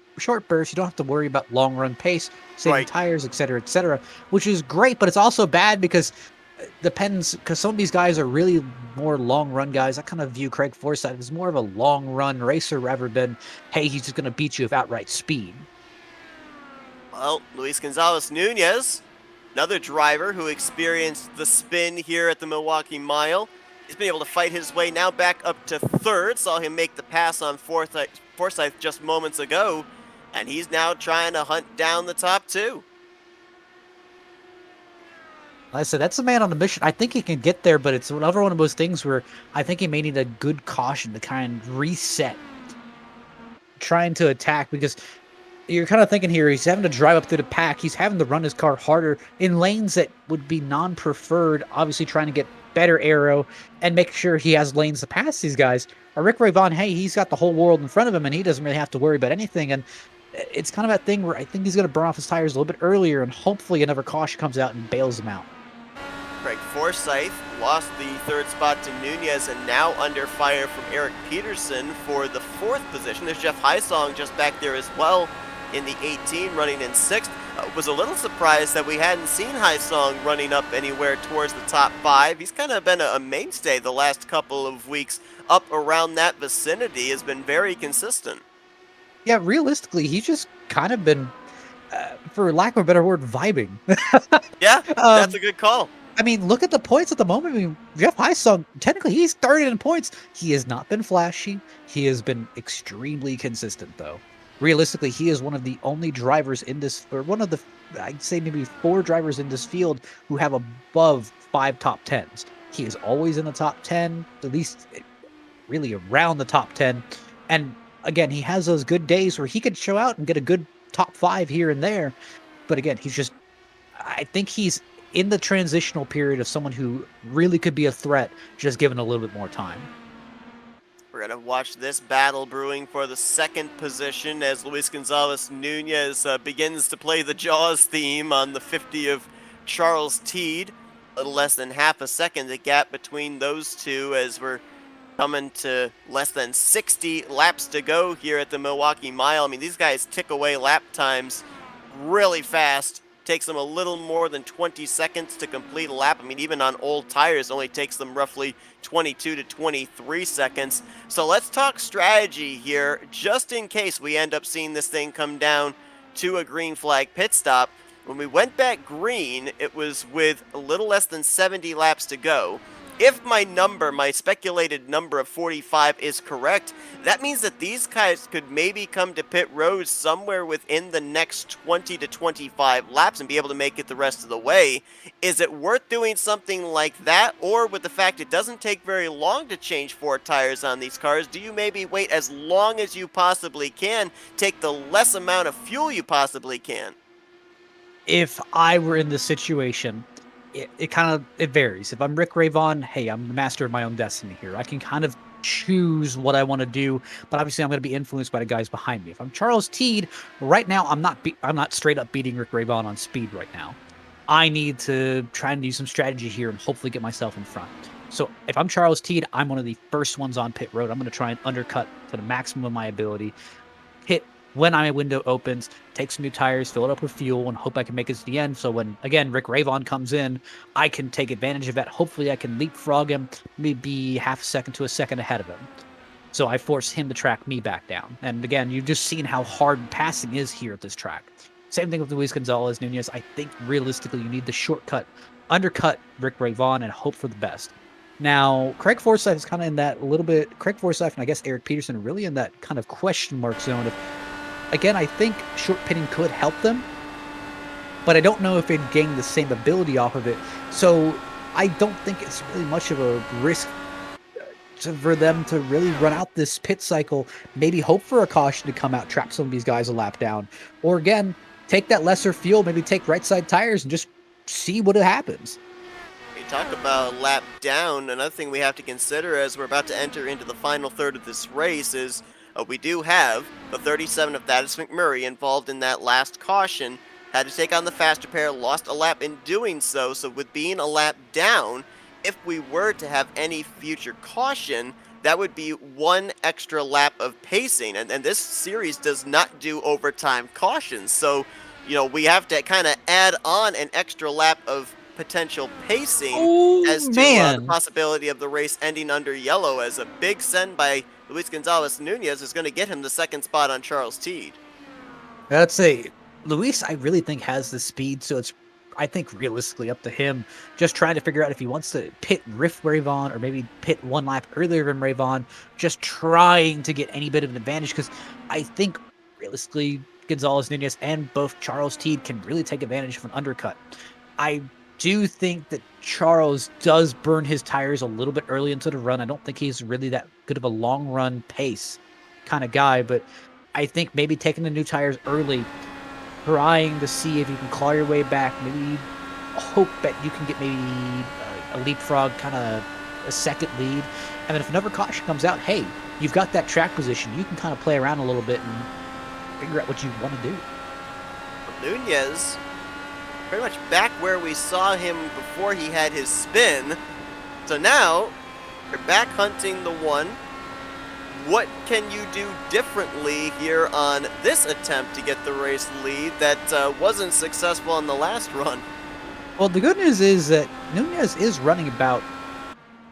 bursts. You don't have to worry about long run pace, saving tires, etc., which is great. But it's also bad because because some of these guys are really more long run guys. I kind of view Craig Forsythe as more of a long run racer rather than, hey, he's just going to beat you with outright speed. Well, Luis Gonzalez Nunez, another driver who experienced the spin here at the Milwaukee Mile. He's been able to fight his way now back up to 3rd. Saw him make the pass on Forsythe just moments ago. And he's now trying to hunt down the top 2. Like I said, that's a man on a mission. I think he can get there, but it's another one of those things where I think he may need a good caution to kind of reset. Trying to attack because you're kind of thinking here, he's having to drive up through the pack. He's having to run his car harder in lanes that would be non-preferred, obviously trying to get better aero and make sure he has lanes to pass these guys. Or Rick Ravon, hey, he's got the whole world in front of him and he doesn't really have to worry about anything. And it's kind of that thing where I think he's going to burn off his tires a little bit earlier and hopefully another caution comes out and bails him out. Craig Forsythe lost the 3rd spot to Nunez and now under fire from Eric Peterson for the 4th position. There's Jeff Hysong just back there as well in the 18, running in 6th. Was a little surprised that we hadn't seen Hysong running up anywhere towards the top 5. He's kind of been a mainstay the last couple of weeks up around that vicinity, has been very consistent. Yeah, realistically, he's just kind of been, for lack of a better word, vibing. Yeah, that's a good call. I mean, look at the points at the moment. I mean, Jeff Hysong, technically, he's 3rd in points. He has not been flashy. He has been extremely consistent, though. Realistically, he is one of the only drivers in this, or one of the, I'd say maybe 4 drivers in this field who have above 5 top 10s. He is always in the top 10, at least really around the top 10. And again, he has those good days where he could show out and get a good top 5 here and there. But again, I think he's in the transitional period of someone who really could be a threat, just given a little bit more time. We're going to watch this battle brewing for the 2nd position as Luis Gonzalez Nunez begins to play the Jaws theme on the 50 of Charles Teed. A little less than half a second, the gap between those two as we're coming to less than 60 laps to go here at the Milwaukee Mile. I mean, these guys tick away lap times really fast. Takes them a little more than 20 seconds to complete a lap. I mean, even on old tires, it only takes them roughly 22 to 23 seconds. So let's talk strategy here, just in case we end up seeing this thing come down to a green flag pit stop. When we went back green, it was with a little less than 70 laps to go. If my speculated number of 45 is correct, that means that these guys could maybe come to pit road somewhere within the next 20 to 25 laps and be able to make it the rest of the way. Is it worth doing something like that? Or with the fact it doesn't take very long to change 4 tires on these cars, do you maybe wait as long as you possibly can, take the less amount of fuel you possibly can? If I were in this situation, it varies. If I'm Rick Ravon, hey, I'm the master of my own destiny here. I can kind of choose what I want to do, but obviously I'm going to be influenced by the guys behind me. If I'm Charles Teed, right now I'm not straight up beating Rick Ravon on speed right now. I need to try and do some strategy here and hopefully get myself in front. So if I'm Charles Teed, I'm one of the first ones on pit road. I'm going to try and undercut to the maximum of my ability, hit when my window opens, take some new tires, fill it up with fuel, and hope I can make it to the end. So when, again, Rick Ravon comes in, I can take advantage of that. Hopefully I can leapfrog him, maybe half a second to a second ahead of him. So I force him to track me back down. And again, you've just seen how hard passing is here at this track. Same thing with Luis Gonzalez, Nunez. I think realistically you need the shortcut, undercut Rick Ravon, and hope for the best. Now, Craig Forsyth is kind of in that a little bit. Craig Forsyth and I guess Eric Peterson are really in that kind of question mark zone. Again, I think short pitting could help them, but I don't know if they'd gain the same ability off of it. So I don't think it's really much of a risk for them to really run out this pit cycle, maybe hope for a caution to come out, trap some of these guys a lap down, or again, take that lesser fuel, maybe take right side tires and just see what happens. You talk about lap down. Another thing we have to consider as we're about to enter into the final third of this race is we do have the 37 of Thaddeus McMurray involved in that last caution. Had to take on the faster pair, lost a lap in doing so. So with being a lap down, if we were to have any future caution, that would be one extra lap of pacing. And this series does not do overtime cautions. So, we have to kind of add on an extra lap of potential pacing as to the possibility of the race ending under yellow, as a big send by Luis Gonzalez Nunez is going to get him the second spot on Charles Teed. I'd say Luis, I really think, has the speed, so it's, I think, realistically up to him, just trying to figure out if he wants to pit Ravon or maybe pit one lap earlier than Ravon, just trying to get any bit of an advantage, because I think realistically Gonzalez Nunez and both Charles Teed can really take advantage of an undercut. I do think that Charles does burn his tires a little bit early into the run. I don't think he's really that good of a long run pace kind of guy, but I think maybe taking the new tires early, trying to see if you can claw your way back, maybe hope that you can get maybe a leapfrog, kind of a second lead, and then if another caution comes out, hey, you've got that track position, you can kind of play around a little bit and figure out what you want to do. Nunez, pretty much back where we saw him before he had his spin. So now, you're back hunting the one. What can you do differently here on this attempt to get the race lead that wasn't successful on the last run? Well, the good news is that Nunez is running about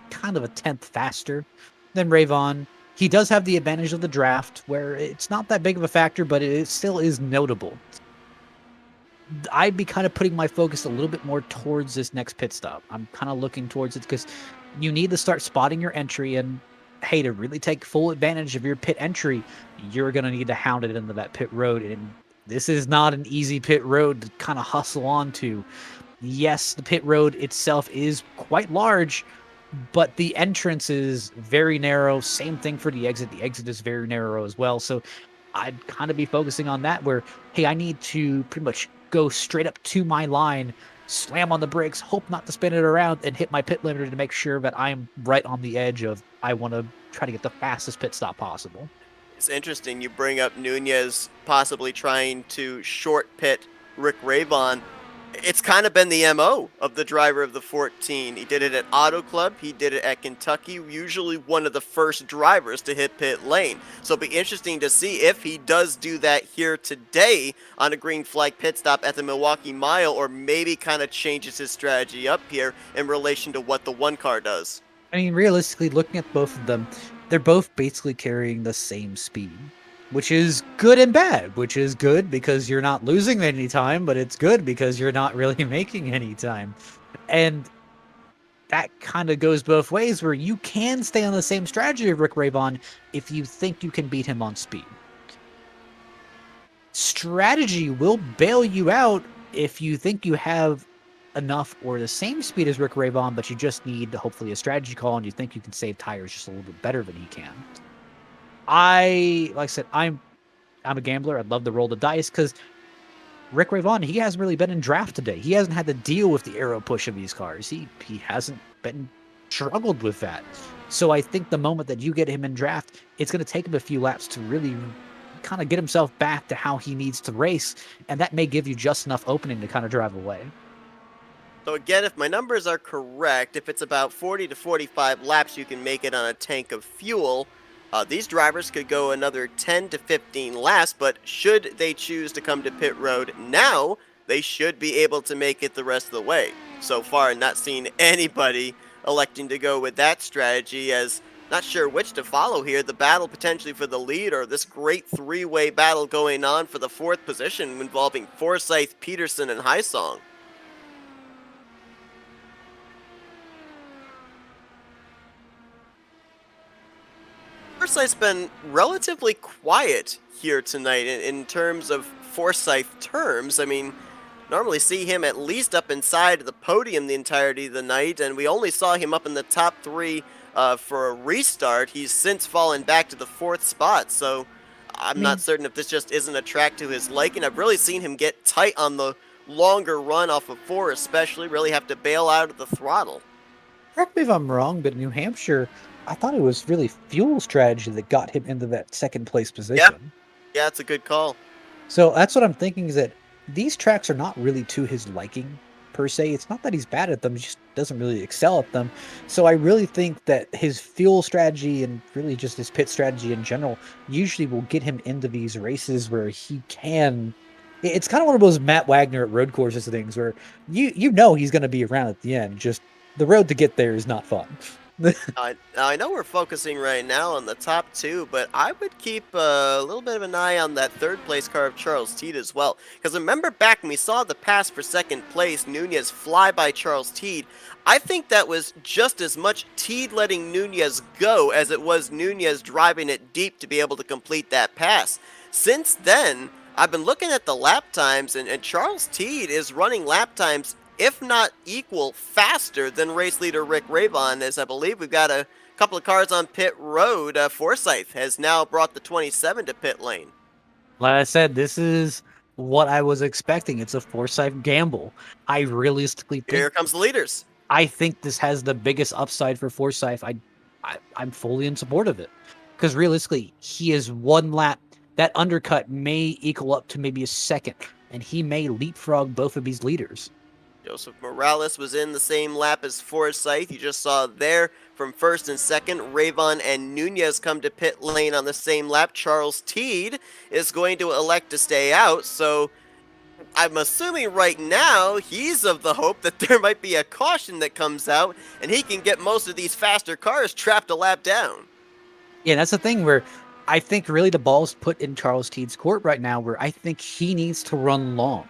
kind of a tenth faster than Ravon. He does have the advantage of the draft, where it's not that big of a factor, but it still is notable. I'd be kind of putting my focus a little bit more towards this next pit stop. I'm kind of looking towards it because you need to start spotting your entry, and hey, to really take full advantage of your pit entry, you're going to need to hound it into that pit road. And this is not an easy pit road to kind of hustle onto. Yes, the pit road itself is quite large, but the entrance is very narrow. Same thing for the exit. The exit is very narrow as well. So I'd kind of be focusing on that where, hey, I need to pretty much go straight up to my line, slam on the brakes, hope not to spin it around, and hit my pit limiter to make sure that I'm right on the edge of, I want to try to get the fastest pit stop possible. It's interesting you bring up Nunez possibly trying to short pit Rick Ravon. It's kind of been the MO of the driver of the 14. He did it at Auto Club. He did it at Kentucky. Usually one of the first drivers to hit pit lane. So it'll be interesting to see if he does do that here today on a green flag pit stop at the Milwaukee Mile, or maybe kind of changes his strategy up here in relation to what the one car does. I mean, realistically, looking at both of them, they're both basically carrying the same speed, which is good and bad. Which is good because you're not losing any time, but it's good because you're not really making any time. And that kind of goes both ways, where you can stay on the same strategy of Rick Ravon if you think you can beat him on speed. Strategy will bail you out if you think you have enough or the same speed as Rick Ravon, but you just need hopefully a strategy call and you think you can save tires just a little bit better than he can. Like I said, I'm a gambler. I'd love to roll the dice because Rick Ravon, he hasn't really been in draft today. He hasn't had to deal with the aero push of these cars. He hasn't been struggled with that. So I think the moment that you get him in draft, it's going to take him a few laps to really kind of get himself back to how he needs to race, and that may give you just enough opening to kind of drive away. So again, if my numbers are correct, if it's about 40 to 45 laps you can make it on a tank of fuel, these drivers could go another 10 to 15 laps, but should they choose to come to pit road now, they should be able to make it the rest of the way. So far, not seeing anybody electing to go with that strategy, as not sure which to follow here. The battle potentially for the lead, or this great three-way battle going on for the fourth position involving Forsyth, Peterson, and Hysong. Forsyth's been relatively quiet here tonight in terms of Forsyth terms. I mean, normally see him at least up inside the podium the entirety of the night, and we only saw him up in the top three for a restart. He's since fallen back to the fourth spot, so I'm not certain if this just isn't a track to his liking. I've really seen him get tight on the longer run off of four, especially really have to bail out of the throttle. Correct me if I'm wrong, but New Hampshire, I thought it was really fuel strategy that got him into that second place position. Yeah, it's a good call. So that's what I'm thinking, is that these tracks are not really to his liking, per se. It's not that he's bad at them, he just doesn't really excel at them. So I really think that his fuel strategy and really just his pit strategy in general usually will get him into these races where he can. It's kind of one of those Matt Wagner at road courses things where you know he's going to be around at the end. Just the road to get there is not fun. I know we're focusing right now on the top two, but I would keep a little bit of an eye on that third place car of Charles Teed as well. Because remember back when we saw the pass for second place, Nunez fly by Charles Teed, I think that was just as much Teed letting Nunez go as it was Nunez driving it deep to be able to complete that pass. Since then, I've been looking at the lap times, and Charles Teed is running lap times, if not equal, faster than race leader Rick Ravon, as I believe we've got a couple of cars on pit road. Forsyth has now brought the 27 to pit lane. Like I said, this is what I was expecting. It's a Forsyth gamble. I realistically think Here comes the leaders. I think this has the biggest upside for Forsyth. I'm fully in support of it. Because realistically, he is one lap. That undercut may equal up to maybe a second, and he may leapfrog both of these leaders. Joseph Morales was in the same lap as Forsyth. You just saw there from first and second, Ravon and Nunez come to pit lane on the same lap. Charles Teed is going to elect to stay out, so I'm assuming right now he's of the hope that there might be a caution that comes out and he can get most of these faster cars trapped a lap down. Yeah, that's the thing where I think really the ball's put in Charles Teed's court right now, where I think he needs to run long.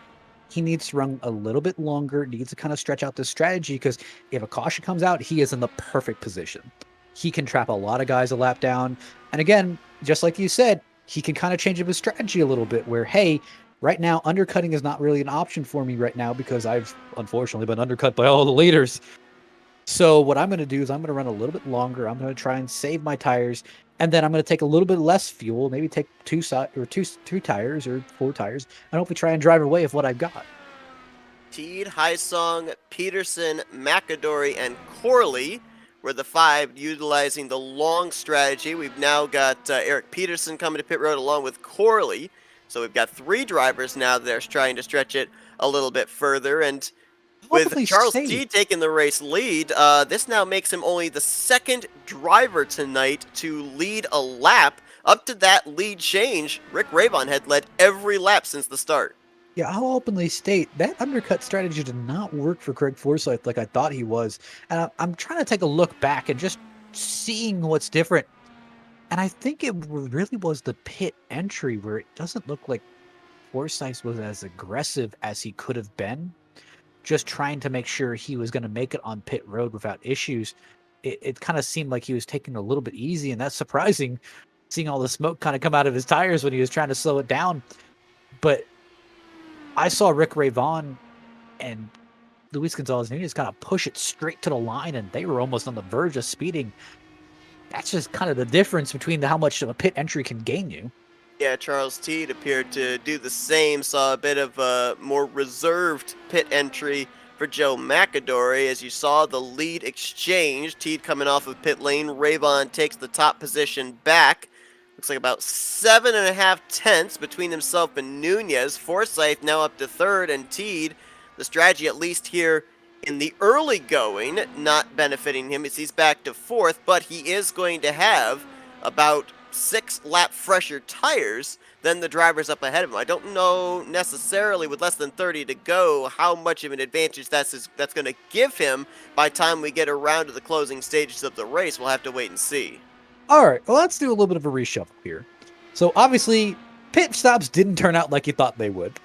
He needs to run a little bit longer, needs to kind of stretch out this strategy, because if a caution comes out, he is in the perfect position. He can trap a lot of guys a lap down. And again, just like you said, he can kind of change up his strategy a little bit where, hey, right now, undercutting is not really an option for me right now because I've unfortunately been undercut by all the leaders. So what I'm going to do is I'm going to run a little bit longer. I'm going to try and save my tires, and then I'm going to take a little bit less fuel, maybe take two tires or four tires, and hopefully try and drive away with what I've got. Teed, Hysong, Peterson, Mcadory, and Corley were the five utilizing the long strategy. We've now got Eric Peterson coming to pit road along with Corley. So we've got three drivers now that are trying to stretch it a little bit further. And with Charles Teed taking the race lead, this now makes him only the second driver tonight to lead a lap. Up to that lead change, Rick Ravon had led every lap since the start. Yeah, I'll openly state that undercut strategy did not work for Craig Forsyth like I thought he was. And I'm trying to take a look back and just seeing what's different. And I think it really was the pit entry where it doesn't look like Forsyth was as aggressive as he could have been. Just trying to make sure he was going to make it on pit road without issues. It kind of seemed like he was taking it a little bit easy, and that's surprising, seeing all the smoke kind of come out of his tires when he was trying to slow it down. But I saw Rick Ravon and Luis Gonzalez Nunez kind of push it straight to the line, and they were almost on the verge of speeding. That's just kind of the difference between how much of a pit entry can gain you. Yeah, Charles Teed appeared to do the same, saw a bit of a more reserved pit entry for for Joe Mcadory. As you saw, the lead exchange. Teed coming off of pit lane. Ravon takes the top position back. Looks like about 7.5 tenths between himself and Nunez. Forsyth now up to third, and Teed, the strategy at least here in the early going, not benefiting him as he's back to fourth, but he is going to have about 6 lap fresher tires than the drivers up ahead of him. I don't know necessarily with less than 30 to go how much of an advantage that's going to give him by the time we get around to the closing stages of the race. We'll have to wait and see. All right, well, let's do a little bit of a reshuffle here. So obviously, pit stops didn't turn out like you thought they would.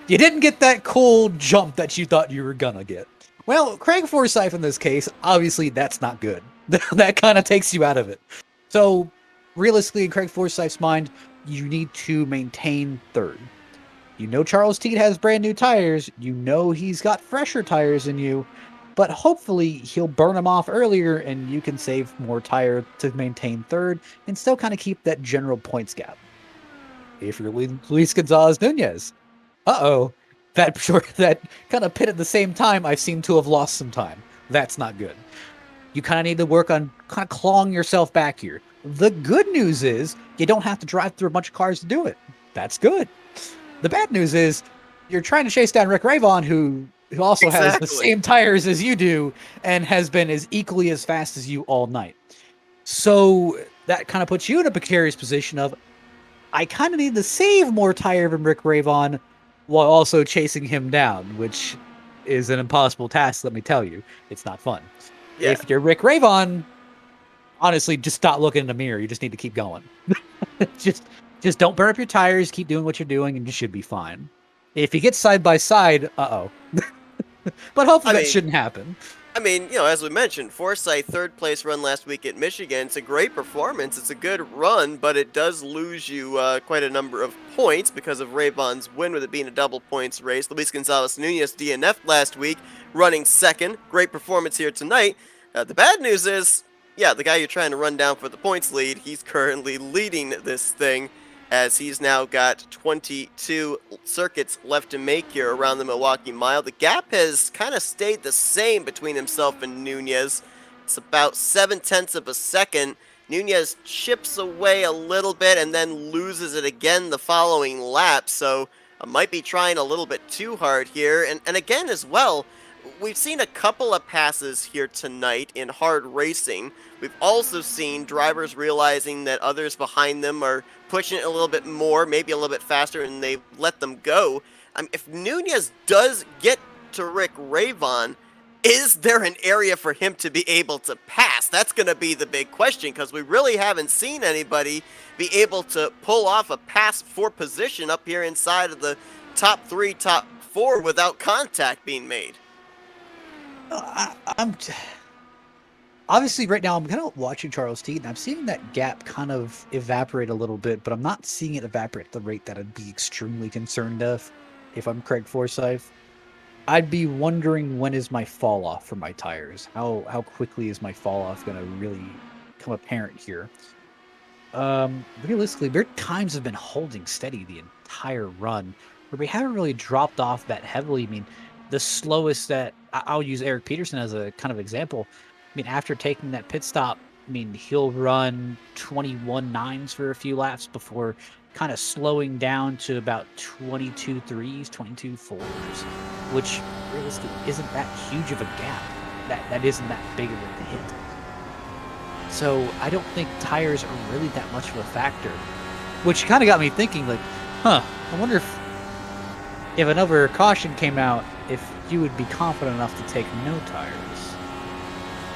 You didn't get that cool jump that you thought you were gonna get. Well, Craig Forsyth in this case, obviously that's not good. That kind of takes you out of it. So realistically, in Craig Forsyth's mind, you need to maintain third. You know Charles Teed has brand new tires. You know he's got fresher tires than you. But hopefully he'll burn them off earlier and you can save more tire to maintain third and still kind of keep that general points gap. If you're Luis Gonzalez Nunez, that kind of pit at the same time, I seem to have lost some time. That's not good. You kind of need to work on kind of clawing yourself back here. The good news is you don't have to drive through a bunch of cars to do it. That's good. The bad news is you're trying to chase down Rick Ravon, who also has the same tires as you do and has been as equally as fast as you all night. So that kind of puts you in a precarious position of, I kind of need to save more tire from Rick Ravon while also chasing him down, which is an impossible task, let me tell you. It's not fun. Yeah. If you're Rick Ravon, honestly, just stop looking in the mirror. You just need to keep going. just don't burn up your tires, keep doing what you're doing, and you should be fine. If you get side by side, but hopefully that shouldn't happen. I mean, as we mentioned, Forsyth, third place run last week at Michigan. It's a great performance. It's a good run, but it does lose you quite a number of points because of Ravon's win, with it being a double points race. Luis Gonzalez Nunez DNF'd last week, running second. Great performance here tonight. The bad news is, the guy you're trying to run down for the points lead, he's currently leading this thing, as he's now got 22 circuits left to make here around the Milwaukee Mile. The gap has kind of stayed the same between himself and Nunez. It's about 0.7 of a second. Nunez chips away a little bit and then loses it again the following lap, so I might be trying a little bit too hard here. And again as well, we've seen a couple of passes here tonight in hard racing. We've also seen drivers realizing that others behind them are pushing it a little bit more, maybe a little bit faster, and they let them go. If Nunez does get to Rick Ravon, is there an area for him to be able to pass? That's going to be the big question, because we really haven't seen anybody be able to pull off a pass for position up here inside of the top 3, top 4 without contact being made. I'm obviously right now I'm kind of watching Charles Teed, and I'm seeing that gap kind of evaporate a little bit, but I'm not seeing it evaporate at the rate that I'd be extremely concerned of if I'm Craig Forsyth. I'd be wondering, when is my fall off for my tires? How quickly is my fall off going to really become apparent here? Realistically, their times have been holding steady the entire run, where we haven't really dropped off that heavily. I mean, the slowest that I'll use Eric Peterson as a kind of example. I mean, after taking that pit stop, I mean, he'll run 21.9s for a few laps before kind of slowing down to about 22.3s, 22.4s, which realistically isn't that huge of a gap. That isn't that big of a hit. So I don't think tires are really that much of a factor, which kind of got me thinking, like, I wonder if another caution came out, if you would be confident enough to take no tires.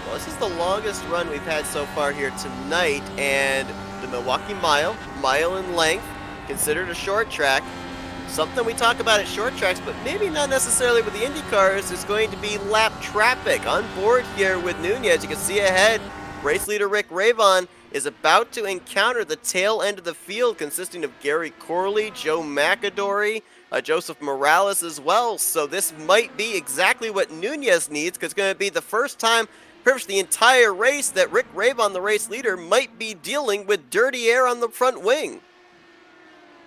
Well, this is the longest run we've had so far here tonight, and the Milwaukee Mile in length, considered a short track. Something we talk about at short tracks, but maybe not necessarily with the Indy cars, is going to be lap traffic. On board here with Nunez, you can see ahead, race leader Rick Ravon is about to encounter the tail end of the field, consisting of Gary Corley, Joe Mcadory, Joseph Morales as well. So this might be exactly what Nunez needs, because it's going to be the first time, pretty much the entire race, that Rick Ravon, the race leader, might be dealing with dirty air on the front wing.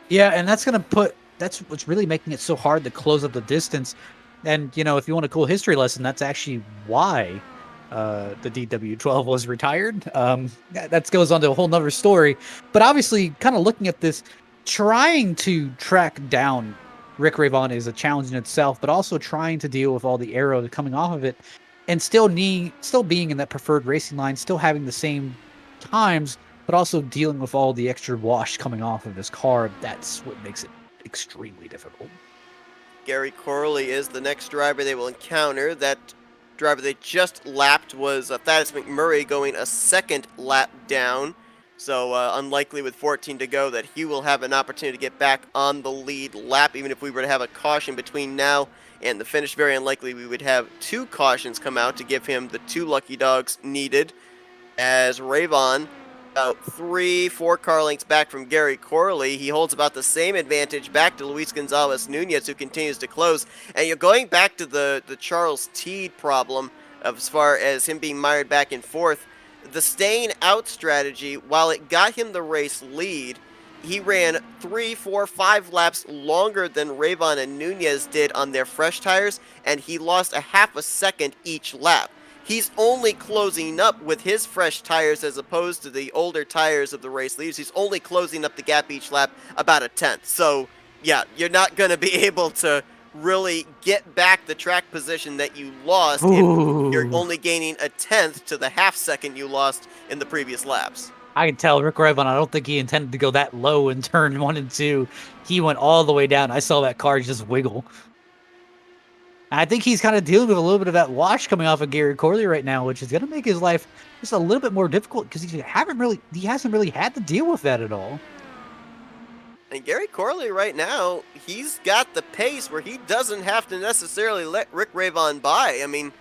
Yeah, and that's what's really making it so hard to close up the distance. And, if you want a cool history lesson, that's actually why the DW12 was retired. That goes on to a whole nother story. But obviously, kind of looking at this, trying to track down Rick Ravon is a challenge in itself, but also trying to deal with all the arrows coming off of it and still being in that preferred racing line, still having the same times, but also dealing with all the extra wash coming off of his car. That's what makes it extremely difficult. Gary Corley is the next driver they will encounter. That driver they just lapped was Thaddeus McMurray, going a second lap down. So unlikely with 14 to go that he will have an opportunity to get back on the lead lap. Even if we were to have a caution between now and the finish, very unlikely we would have 2 cautions come out to give him the 2 lucky dogs needed, as Ravon about 3-4 car lengths back from Gary Corley. He holds about the same advantage back to Luis Gonzalez Nunez, who continues to close. And you're going back to the Charles Teed problem of as far as him being mired back and forth. The staying out strategy, while it got him the race lead, he ran 3, 4, 5 laps longer than Ravon and Nunez did on their fresh tires, and he lost a half a second each lap. He's only closing up with his fresh tires as opposed to the older tires of the race leaders. He's only closing up the gap each lap about a tenth. So, yeah, you're not going to be able to really get back the track position that you lost if you're only gaining a tenth to the half second you lost in the previous laps. I can tell Rick Ravon, I don't think he intended to go that low in turn 1 and 2. He went all the way down. I saw that car just wiggle. I think he's kind of dealing with a little bit of that wash coming off of Gary Corley right now, which is going to make his life just a little bit more difficult because he hasn't really had to deal with that at all. And Gary Corley right now, he's got the pace where he doesn't have to necessarily let Rick Ravon by. I mean,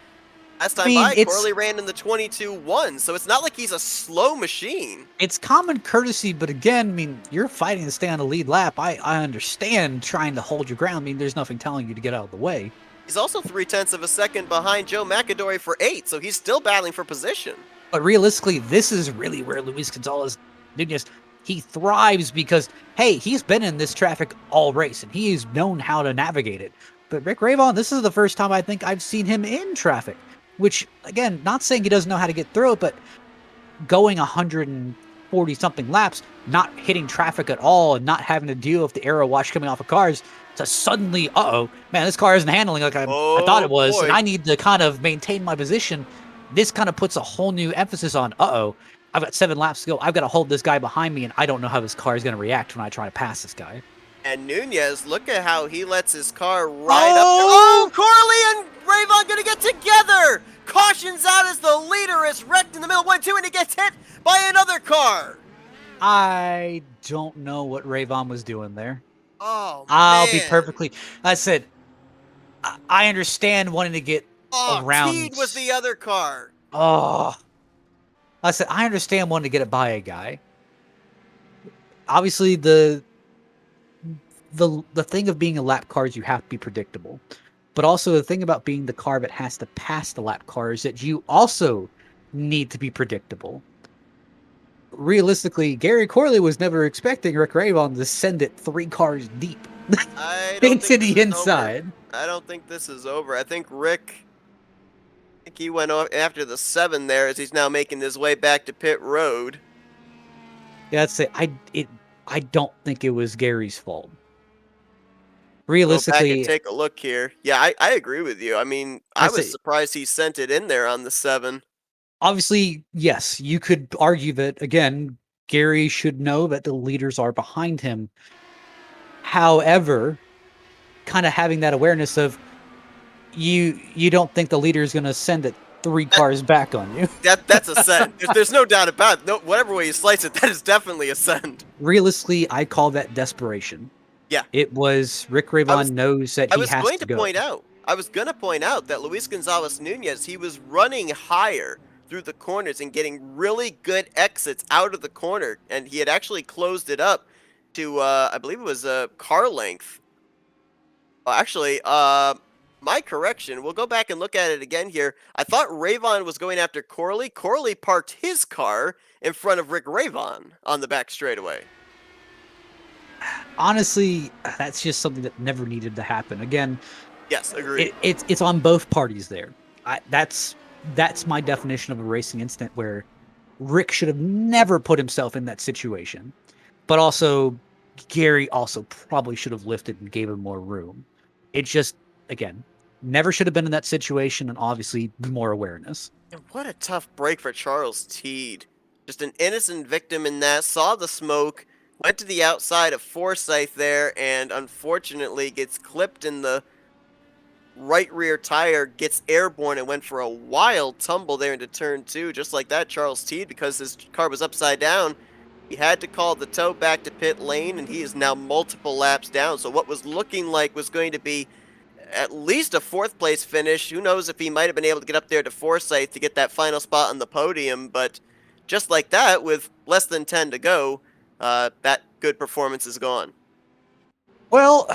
last time Corley ran in the 22-1, so it's not like he's a slow machine. It's common courtesy, but again, you're fighting to stay on the lead lap. I understand trying to hold your ground. There's nothing telling you to get out of the way. He's also 0.3 of a second behind Joe Mcadory for 8th, so he's still battling for position. But realistically, this is really where Luis Gonzalez Nunez, he thrives because, hey, he's been in this traffic all race, and he's known how to navigate it. But Rick Ravon, this is the first time I think I've seen him in traffic, which, again, not saying he doesn't know how to get through it, but going 140-something laps, not hitting traffic at all, and not having to deal with the arrow wash coming off of cars, to suddenly, man, this car isn't handling like I thought it was, and I need to kind of maintain my position. This kind of puts a whole new emphasis on, I've got 7 laps to go. I've got to hold this guy behind me, and I don't know how this car is going to react when I try to pass this guy. And Nunez, look at how he lets his car ride up. Oh, Corley and Ravon going to get together. Cautions out as the leader is wrecked in the middle 1-2, and he gets hit by another car. I don't know what Ravon was doing there. Oh, I'll man. be perfectly. I said, I understand wanting to get around. Teed was the other car. I said, I understand wanting to get it by a guy. Obviously, the thing of being a lap car is you have to be predictable. But also the thing about being the car that has to pass the lap car is that you also need to be predictable. Realistically, Gary Corley was never expecting Rick Ravon to send it 3 cars deep into the inside. I don't think this is over. I think he went off after the 7 there as he's now making his way back to pit road. Yeah, I'd say I don't think it was Gary's fault. Realistically, go back and take a look here. Yeah, I agree with you. I was surprised he sent it in there on the 7. Obviously, yes, you could argue that, again, Gary should know that the leaders are behind him. However, kind of having that awareness of you don't think the leader is going to send it 3 cars back on you. That's a send. There's no doubt about it. No, whatever way you slice it, that is definitely a send. Realistically, I call that desperation. Yeah. It was Rick Ravon knows that he has to go. I was going to point out that Luis Gonzalez Nunez, he was running higher through the corners and getting really good exits out of the corner, and he had actually closed it up to I believe it was a car length. My correction, we'll go back and look at it again here. I thought Ravon was going after Corley. Corley parked his car in front of Rick Ravon on the back straightaway. Honestly, that's just something that never needed to happen. Again, Yes, agreed. It's on both parties there. That's my definition of a racing incident where Rick should have never put himself in that situation, but also Gary also probably should have lifted and gave him more room. It just, again, never should have been in that situation, and obviously more awareness. And what a tough break for Charles Teed. Just an innocent victim in that, saw the smoke, went to the outside of Forsyth there, and unfortunately gets clipped in the right rear tire, gets airborne, and went for a wild tumble there into turn 2. Just like that, Charles Teed, because his car was upside down, he had to call the tow back to pit lane, and he is now multiple laps down. So what was looking like was going to be at least a 4th place finish. Who knows if he might have been able to get up there to Forsyth to get that final spot on the podium, but just like that, with less than 10 to go, that good performance is gone. Well,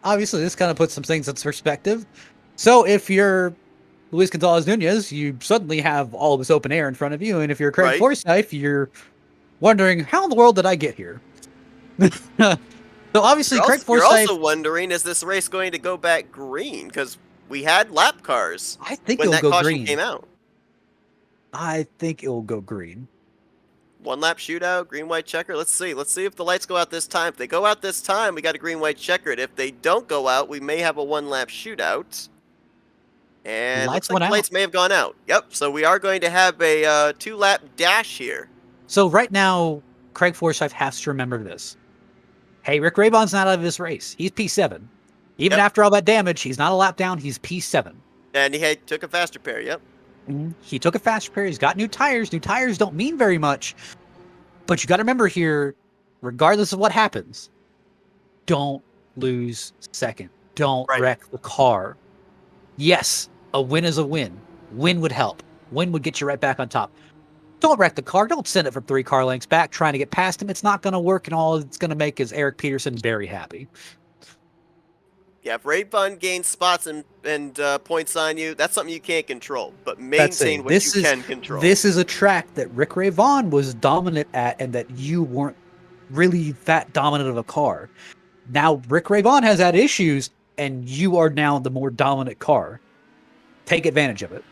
obviously this kind of puts some things into perspective. So if you're Luis Gonzalez Nunez, you suddenly have all this open air in front of you, and if you're Craig Right. Forsyth, you're wondering, how in the world did I get here? So obviously, Craig You're Forsyth. also wondering, is this race going to go back green? Because we had lap cars I think when it'll that go caution green. came out. I think it'll go green. 1-lap shootout, green-white checker. Let's see. Let's see if the lights go out this time. If they go out this time, we got a green-white checkered. If they don't go out, we may have a 1-lap shootout. And Lights looks like went the out. lights may have gone out. Yep, so we are going to have a 2-lap dash here. So right now, Craig Forsyth has to remember this. Hey, Rick Ravon's not out of this race. He's P7. Even Yep. after all that damage, he's not a lap down. He's P7. And he took a faster pair, yep. He took a faster pair. He's got new tires. New tires don't mean very much. But you got to remember here, regardless of what happens, don't lose second. Don't wreck the car. Yes, a win is a win. Win would help. Win would get you right back on top. Don't wreck the car. Don't send it from 3 car lengths back trying to get past him. It's not going to work, and all it's going to make is Eric Peterson very happy. Yeah, if Ravon gains spots and points on you, that's something you can't control. But maintain what you can control. This is a track that Rick Ravon was dominant at, and that you weren't really that dominant of a car. Now Rick Ravon has had issues, and you are now the more dominant car. Take advantage of it.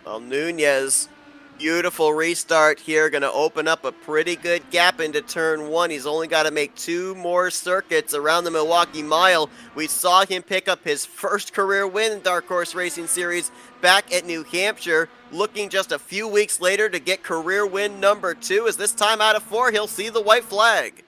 Well, Nunez, beautiful restart here, going to open up a pretty good gap into turn 1. He's only got to make 2 more circuits around the Milwaukee Mile. We saw him pick up his first career win in Dark Horse Racing Series back at New Hampshire, looking just a few weeks later to get career win number 2, as this time out of 4, he'll see the white flag.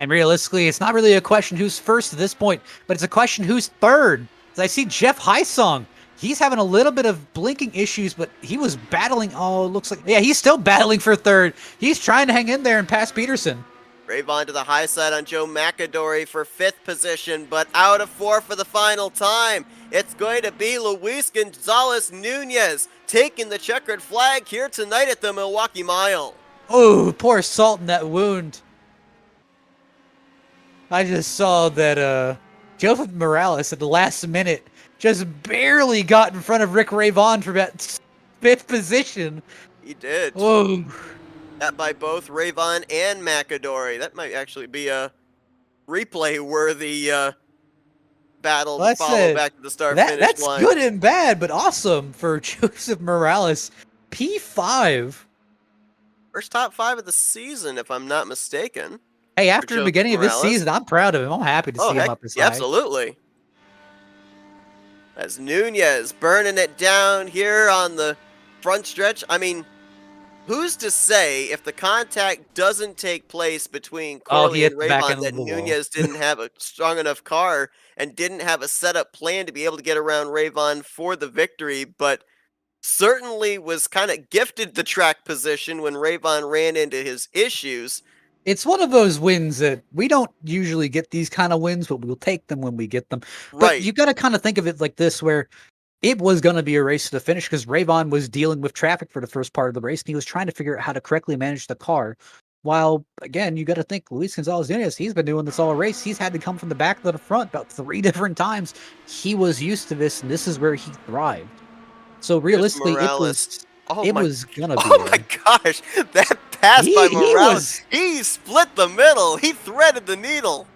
And realistically, it's not really a question who's first at this point, but it's a question who's third. As I see Jeff Heisong, he's having a little bit of blinking issues, but he was battling. Oh, it looks like, yeah, he's still battling for third. He's trying to hang in there and pass Peterson. Ravon to the high side on Joe Mcadory for 5th position, but out of 4 for the final time. It's going to be Luis Gonzalez Nunez taking the checkered flag here tonight at the Milwaukee Mile. Oh, pour salt in that wound. I just saw that Joseph Morales at the last minute just barely got in front of Rick Ravon for that 5th position. He did. Whoa. That by both Ravon and Mcadory. That might actually be a replay-worthy battle to follow back to the start-finish line. That's good and bad, but awesome for Joseph Morales. P5. First top 5 of the season, if I'm not mistaken. Hey, after the beginning of this season, I'm proud of him. I'm happy to see him up this high. Absolutely. As Nunez burning it down here on the front stretch. I mean, who's to say if the contact doesn't take place between Corley and Ravon that Nunez didn't have a strong enough car and didn't have a setup plan to be able to get around Ravon for the victory, but certainly was kind of gifted the track position when Ravon ran into his issues. It's one of those wins that we don't usually get these kind of wins, but we'll take them when we get them. But you got to kind of think of it like this, where it was going to be a race to the finish because Ravon was dealing with traffic for the first part of the race, and he was trying to figure out how to correctly manage the car. While, again, you got to think Luis Gonzalez Nunez, he's been doing this all race. He's had to come from the back to the front about 3 different times. He was used to this, and this is where he thrived. So realistically, it was going to be. Oh my gosh, that pass by Morales, he split the middle. He threaded the needle.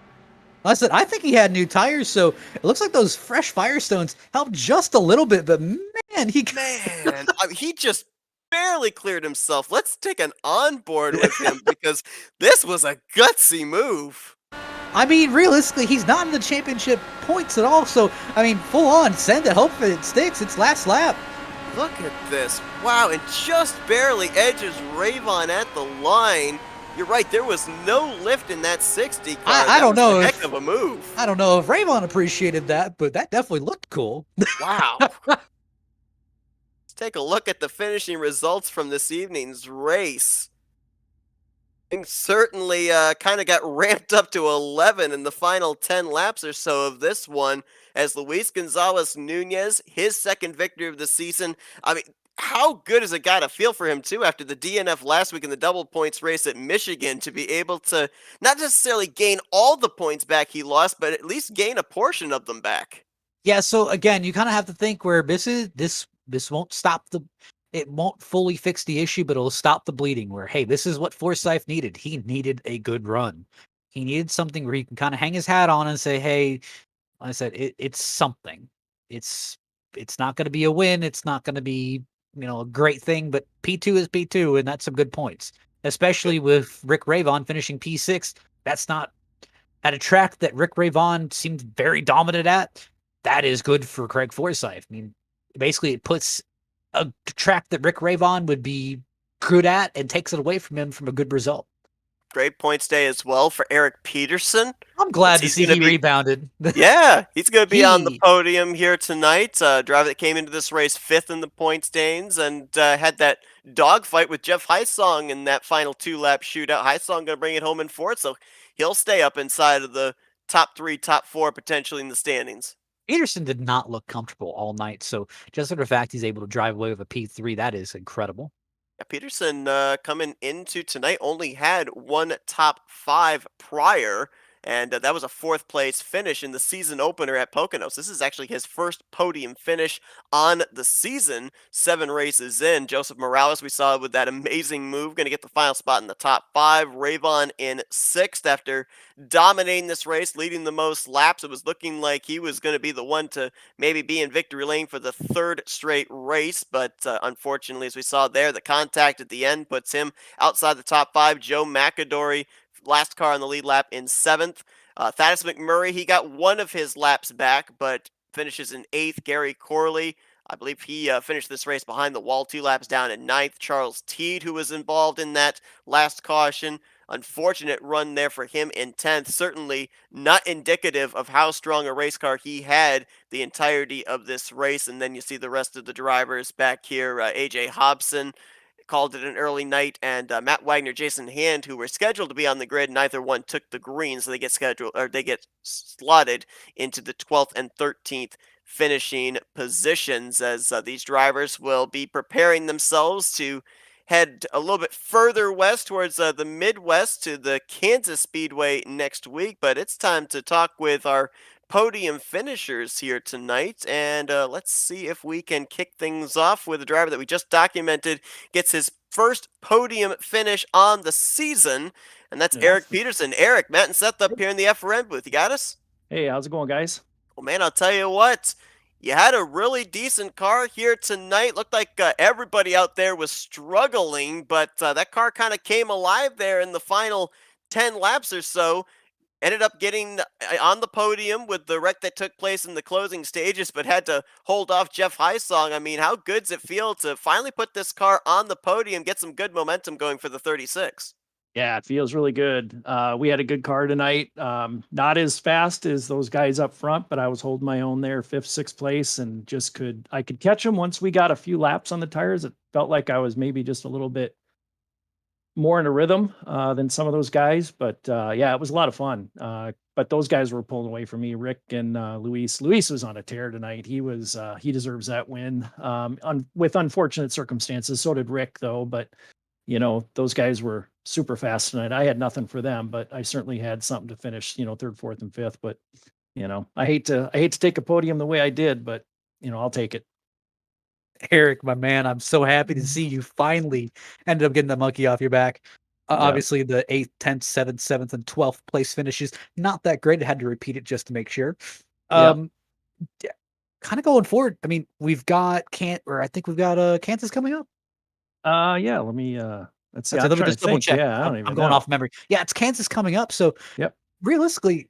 I said, I think he had new tires, so it looks like those fresh Firestones helped just a little bit, but man, Man, he just barely cleared himself. Let's take an onboard with him because this was a gutsy move. I mean, realistically, he's not in the championship points at all, so, I mean, full on, send it, hope it sticks, it's last lap. Look at this. Wow, and just barely edges Ravon at the line. You're right, there was no lift in that 60 car. I don't know a if, heck of a move. I don't know if Ravon appreciated that, but that definitely looked cool. Wow. Let's take a look at the finishing results from this evening's race. Things certainly kind of got ramped up to 11 in the final 10 laps or so of this one as Luis Gonzalez Nunez, his second victory of the season. I mean, how good has it got to feel for him, too, after the DNF last week in the double points race at Michigan to be able to not necessarily gain all the points back he lost, but at least gain a portion of them back? Yeah, so again, you kind of have to think where this won't stop it won't fully fix the issue, but it'll stop the bleeding. Where hey, this is what Forsyth needed. He needed a good run. He needed something where he can kind of hang his hat on and say, hey, like I said, it's something. It's it's not going to be a win. It's not going to be a great thing, but P2 is P2, and that's some good points. Especially with Rick Ravon finishing P6. That's not at a track that Rick Ravon seemed very dominant at. That is good for Craig Forsyth. I mean, basically, it puts a track that Rick Ravon would be good at and takes it away from him from a good result. Great points day as well for Eric Peterson. I'm glad to see he rebounded. Yeah, he's going to be on the podium here tonight. Driver that came into this race fifth in the points standings and had that dogfight with Jeff Heisong in that final two-lap shootout. Heisong going to bring it home in fourth, so he'll stay up inside of the top three, top four, potentially in the standings. Peterson did not look comfortable all night, so just for the fact he's able to drive away with a P3, that is incredible. Yeah, Peterson coming into tonight only had one top five prior, and that was a fourth place finish in the season opener at Poconos. This is actually his first podium finish on the season, 7 races in. Joseph Morales, we saw with that amazing move, going to get the final spot in the top 5. Ravon in 6th after dominating this race, leading the most laps. It was looking like he was going to be the one to maybe be in victory lane for the 3rd straight race, but unfortunately, as we saw there, the contact at the end puts him outside the top 5. Joe Mcadory, last car on the lead lap, in 7th. Thaddeus McMurray, he got one of his laps back, but finishes in 8th. Gary Corley, I believe he finished this race behind the wall, 2 laps down in 9th. Charles Teed, who was involved in that last caution, unfortunate run there for him in 10th. Certainly not indicative of how strong a race car he had the entirety of this race. And then you see the rest of the drivers back here. AJ Hobson called it an early night, and Matt Wagner, Jason Hand, who were scheduled to be on the grid, neither one took the green, so they get slotted into the 12th and 13th finishing positions as these drivers will be preparing themselves to head a little bit further west towards the Midwest to the Kansas Speedway next week. But it's time to talk with our podium finishers here tonight, and let's see if we can kick things off with a driver that we just documented gets his first podium finish on the season, and that's Eric Peterson. Eric, Matt and Seth up here in the FRN booth. You got us? Hey, how's it going, guys? Well, man, I'll tell you what. You had a really decent car here tonight. Looked like everybody out there was struggling, but that car kind of came alive there in the final 10 laps or so. Ended up getting on the podium with the wreck that took place in the closing stages, but had to hold off Jeff Heisong. I mean, how good does it feel to finally put this car on the podium, get some good momentum going for the 36? Yeah, it feels really good. We had a good car tonight. Not as fast as those guys up front, but I was holding my own there, 5th, 6th place, and I could catch them once we got a few laps on the tires. It felt like I was maybe just a little bit more in a rhythm than some of those guys, but yeah, it was a lot of fun. But those guys were pulling away from me. Rick and Luis. Luis was on a tear tonight. He deserves that win. With unfortunate circumstances, so did Rick though. But those guys were super fast tonight. I had nothing for them, but I certainly had something to finish. 3rd, 4th, and 5th. But I hate to take a podium the way I did, but I'll take it. Eric, my man, I'm so happy to see you finally ended up getting the monkey off your back. Obviously, the 8th, 10th, 7th, 7th, and 12th place finishes, not that great. I had to repeat it just to make sure. Yep. Kind of going forward. I mean, we've got I think we've got Kansas coming up. Yeah, let me let's see. Let I'm me trying to just double think. check. Yeah, I don't I'm even going know. off memory. Yeah, it's Kansas coming up. So Yep. realistically,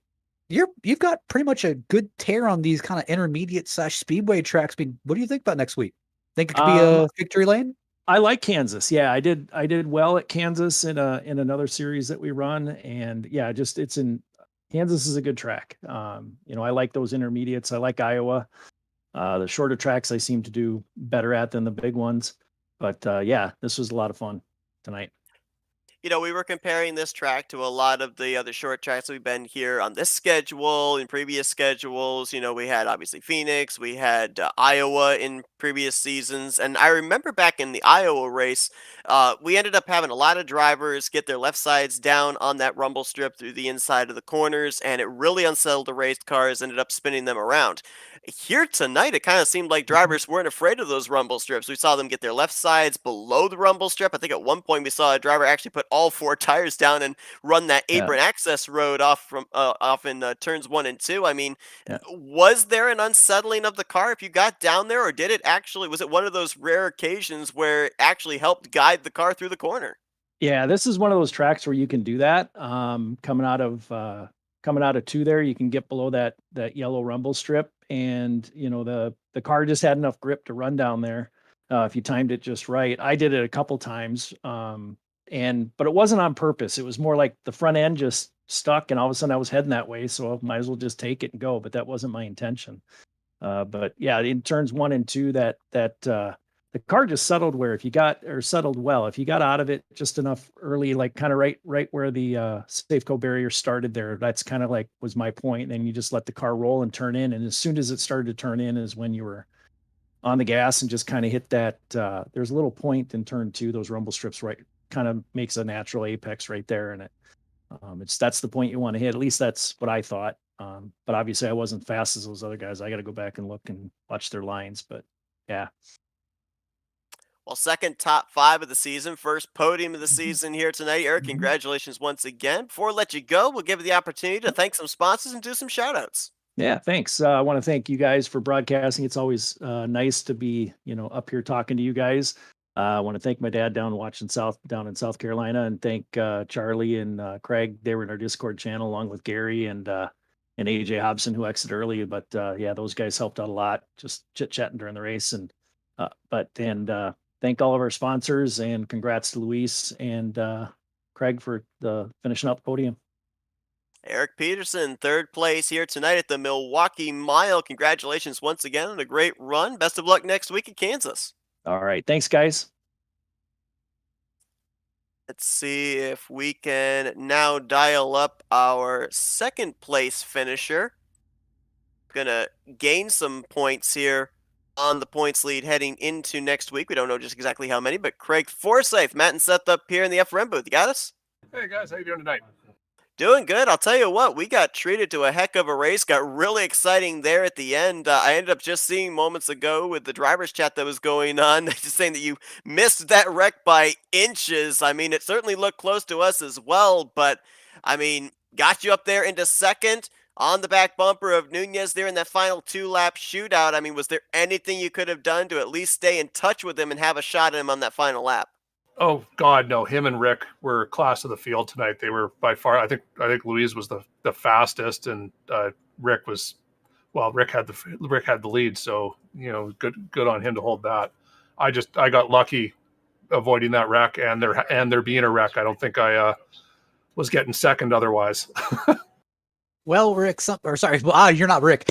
you've got pretty much a good tear on these kind of intermediate / speedway tracks. What do you think about next week? Think it could be a victory lane? I like Kansas. Yeah, I did well at Kansas in another series that we run, and yeah, just it's in Kansas is a good track. I like those intermediates. I like Iowa. The shorter tracks I seem to do better at than the big ones. But yeah, this was a lot of fun tonight. We were comparing this track to a lot of the other short tracks we've been here on this schedule, in previous schedules. We had obviously Phoenix, we had Iowa in previous seasons. And I remember back in the Iowa race, we ended up having a lot of drivers get their left sides down on that rumble strip through the inside of the corners, and it really unsettled the race cars, ended up spinning them around. Here tonight, it kind of seemed like drivers weren't afraid of those rumble strips. We saw them get their left sides below the rumble strip. I think at one point we saw a driver actually put all four tires down and run that Yeah. apron access road off in turns 1 and 2. I mean, Yeah. was there an unsettling of the car if you got down there, or was it one of those rare occasions where it actually helped guide the car through the corner? Yeah, this is one of those tracks where you can do that. Coming out of two there, you can get below that yellow rumble strip, and the car just had enough grip to run down there if you timed it just right. I did it a couple times, but it wasn't on purpose. It was more like the front end just stuck, and all of a sudden I was heading that way, so I might as well just take it and go. But that wasn't my intention. But yeah, in turns 1 and 2, the car just settled settled well. If you got out of it just enough early, like kind of right where the Safeco barrier started there, that's kind of like was my point. And then you just let the car roll and turn in. And as soon as it started to turn in is when you were on the gas and just kind of hit that. There's a little point in turn 2, those rumble strips right kind of makes a natural apex right there. And that's the point you want to hit. At least that's what I thought. But obviously I wasn't fast as those other guys. I got to go back and look and watch their lines. But yeah. Well, second top 5 of the season, first podium of the Mhm. season here tonight. Eric, Mhm. congratulations once again. Before I let you go, we'll give you the opportunity to thank some sponsors and do some shout outs. Yeah, thanks. I want to thank you guys for broadcasting. It's always nice to be, up here talking to you guys. I want to thank my dad down in South Carolina, and thank Charlie and Craig. They were in our Discord channel along with Gary and AJ Hobson, who exited early. But yeah, those guys helped out a lot, just chit chatting during the race. And thank all of our sponsors, and congrats to Luis and Craig for the finishing up the podium. Eric Peterson, third place here tonight at the Milwaukee Mile. Congratulations once again on a great run. Best of luck next week at Kansas. All right. Thanks, guys. Let's see if we can now dial up our second place finisher. Gonna gain some points here on the points lead heading into next week. We don't know just exactly how many, but Craig Forsyth, Matt and Seth up here in the FRM booth. You got us? Hey guys, how you doing tonight? Doing good. I'll tell you what, we got treated to a heck of a race. Got really exciting there at the end. I ended up just seeing moments ago with the driver's chat that was going on, just saying that you missed that wreck by inches. I mean, it certainly looked close to us as well, but I mean, got you up there into second on the back bumper of Nunez there in that final 2-lap shootout. I mean, was there anything you could have done to at least stay in touch with him and have a shot at him on that final lap? Oh God, no. Him and Rick were class of the field tonight. They were by far. I think Louise was the fastest, and Rick had the lead. So good on him to hold that. I got lucky avoiding that wreck, and there being a wreck. I don't think I was getting second otherwise. Well, Rick, you're not Rick.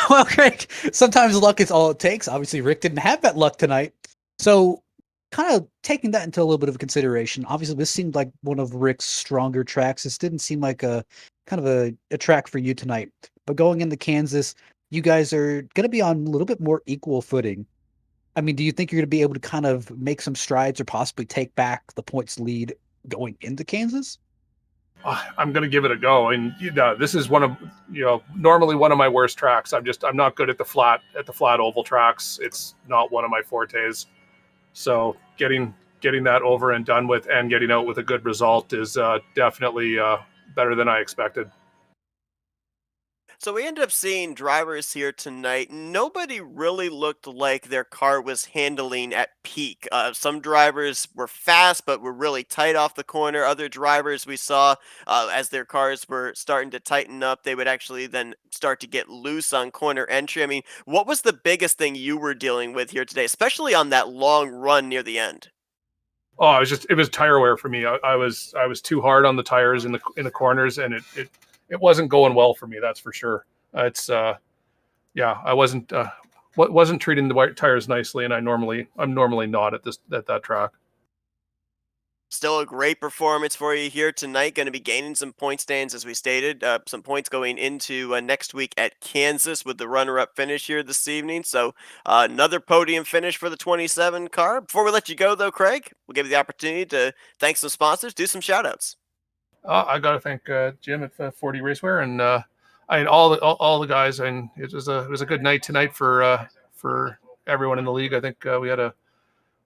Well, Craig, sometimes luck is all it takes. Obviously, Rick didn't have that luck tonight. So kind of taking that into a little bit of consideration, obviously this seemed like one of Rick's stronger tracks. This didn't seem like a track for you tonight. But going into Kansas, you guys are going to be on a little bit more equal footing. I mean, do you think you're going to be able to kind of make some strides or possibly take back the points lead going into Kansas? I'm going to give it a go. And this is normally one of my worst tracks. I'm not good at the flat oval tracks. It's not one of my fortes. So getting getting that over and done with and getting out with a good result is definitely better than I expected. So we ended up seeing drivers here tonight. Nobody really looked like their car was handling at peak. Some drivers were fast, but were really tight off the corner. Other drivers we saw, as their cars were starting to tighten up, they would actually then start to get loose on corner entry. I mean, what was the biggest thing you were dealing with here today, especially on that long run near the end? Oh, it was tire wear for me. I was too hard on the tires in the corners, and it wasn't going well for me. That's for sure. I wasn't treating the white tires nicely, and I'm normally not at that track. Still a great performance for you here tonight. Going to be gaining some point stands, as we stated. Some points going into next week at Kansas with the runner-up finish here this evening. So another podium finish for the 27 car. Before we let you go, though, Craig, we'll give you the opportunity to thank some sponsors, do some shout-outs. I got to thank Jim at 40 Racewear and all the guys. And it was a good night tonight for everyone in the league. I think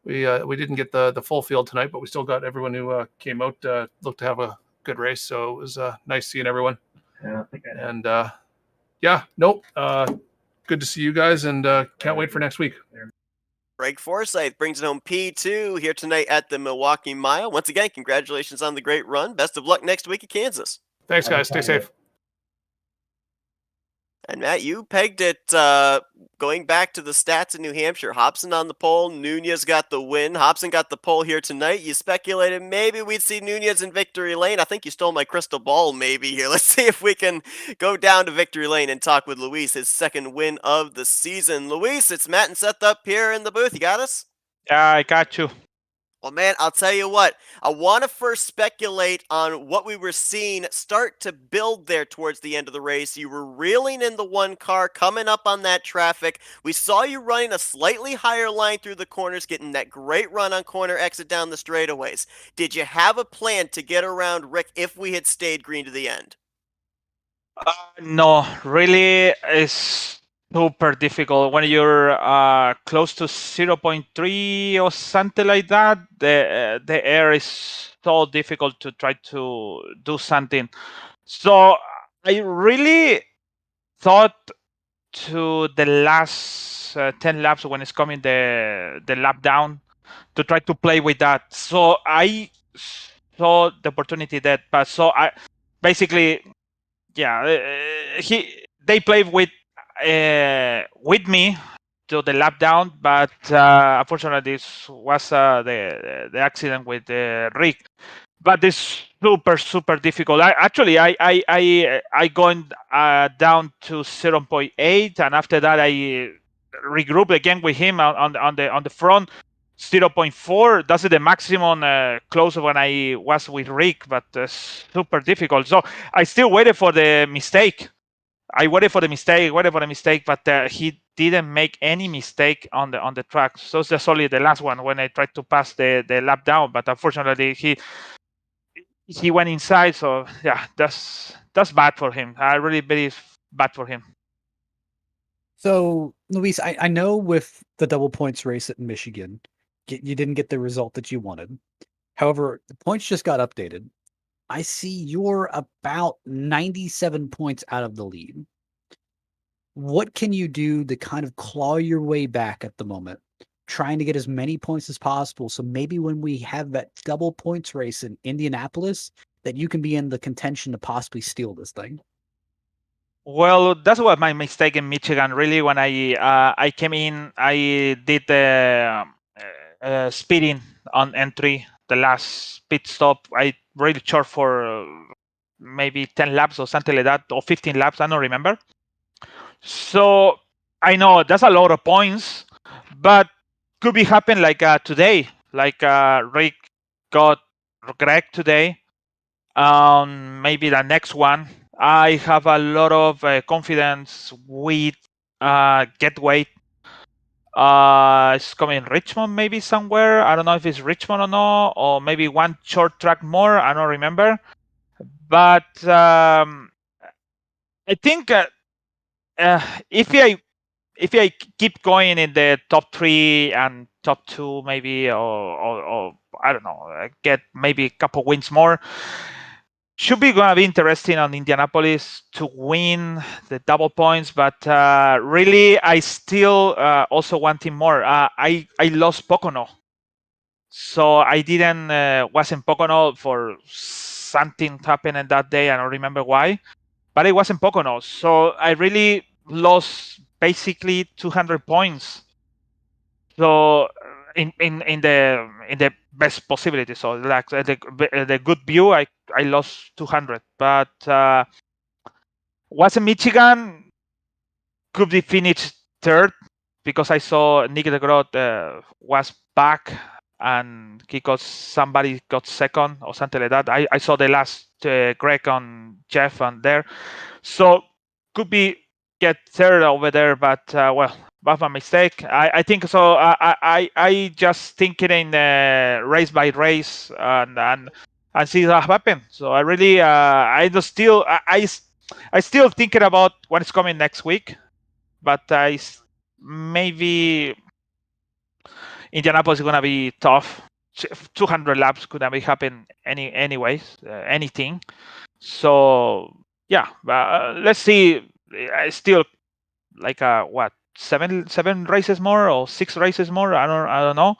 we didn't get the full field tonight, but we still got everyone who came out looked to have a good race. So it was nice seeing everyone. Good to see you guys, and can't wait for next week. Greg Forsyth brings it home P2 here tonight at the Milwaukee Mile. Once again, congratulations on the great run. Best of luck next week at Kansas. Thanks, guys. Stay safe. And Matt, you pegged it going back to the stats in New Hampshire. Hobson on the pole. Nunez got the win. Hobson got the pole here tonight. You speculated maybe we'd see Nunez in victory lane. I think you stole my crystal ball maybe here. Let's see if we can go down to victory lane and talk with Luis, his second win of the season. Luis, it's Matt and Seth up here in the booth. You got us? I got you. Well, man, I'll tell you what. I want to first speculate on what we were seeing start to build there towards the end of the race. You were reeling in the one car, coming up on that traffic. We saw you running a slightly higher line through the corners, getting that great run on corner exit down the straightaways. Did you have a plan to get around Rick if we had stayed green to the end? No, really, it's super difficult when you're close to 0.3 or something like that. The air is so difficult to try to do something. So I really thought to the last 10 laps when it's coming the lap down to try to play with that. So I saw the opportunity that, but so I basically, they played with me to the lap down, but unfortunately this was the accident with Rick. But it's super difficult. I going down to 0.8, and after that I regrouped again with him on the front. 0.4. That's the maximum close when I was with Rick, but super difficult. So I still waited for the mistake. But he didn't make any mistake on the track. So it's just only the last one when I tried to pass the lap down. But unfortunately, he went inside. So yeah, that's bad for him. I really believe bad for him. So, Luis, I know with the double points race at Michigan, you didn't get the result that you wanted. However, the points just got updated. I see you're about 97 points out of the lead. What can you do to kind of claw your way back at the moment? Trying to get as many points as possible. So maybe when we have that double points race in Indianapolis, that you can be in the contention to possibly steal this thing. Well, that's what my mistake in Michigan. Really, when I came in, I did the speeding on entry. The last pit stop, I really short for maybe 10 laps or something like that, or 15 laps. I don't remember. So I know that's a lot of points, but could be happen like today, like Rick got Greg today. Maybe the next one. I have a lot of confidence with Getaway. It's coming Richmond maybe somewhere. I don't know if it's Richmond or not, or maybe one short track more. I don't remember. But I think if I keep going in the top 3 and top 2 maybe, or I don't know, get maybe a couple wins more. Should be going to be interesting on Indianapolis to win the double points, but really, I still also wanting more. I lost Pocono, so I didn't was in Pocono for something happened that day. I don't remember why, but it wasn't Pocono, so I really lost basically 200 points. So in the best possibility, so like the good view, I lost 200, but was in Michigan could be finished third because I saw Nick DeGroat was back and somebody got second or something like that. I saw the last Greg on Jeff and there, so could be get third over there, but well, that's my mistake. I think so. I just think it in race by race and see what happen. So I really I just still I still thinking about what is coming next week, but maybe Indianapolis is gonna be tough. 200 laps could have happen anyways, anything. So yeah, let's see. I still like what 7 races more or 6 races more. I don't know,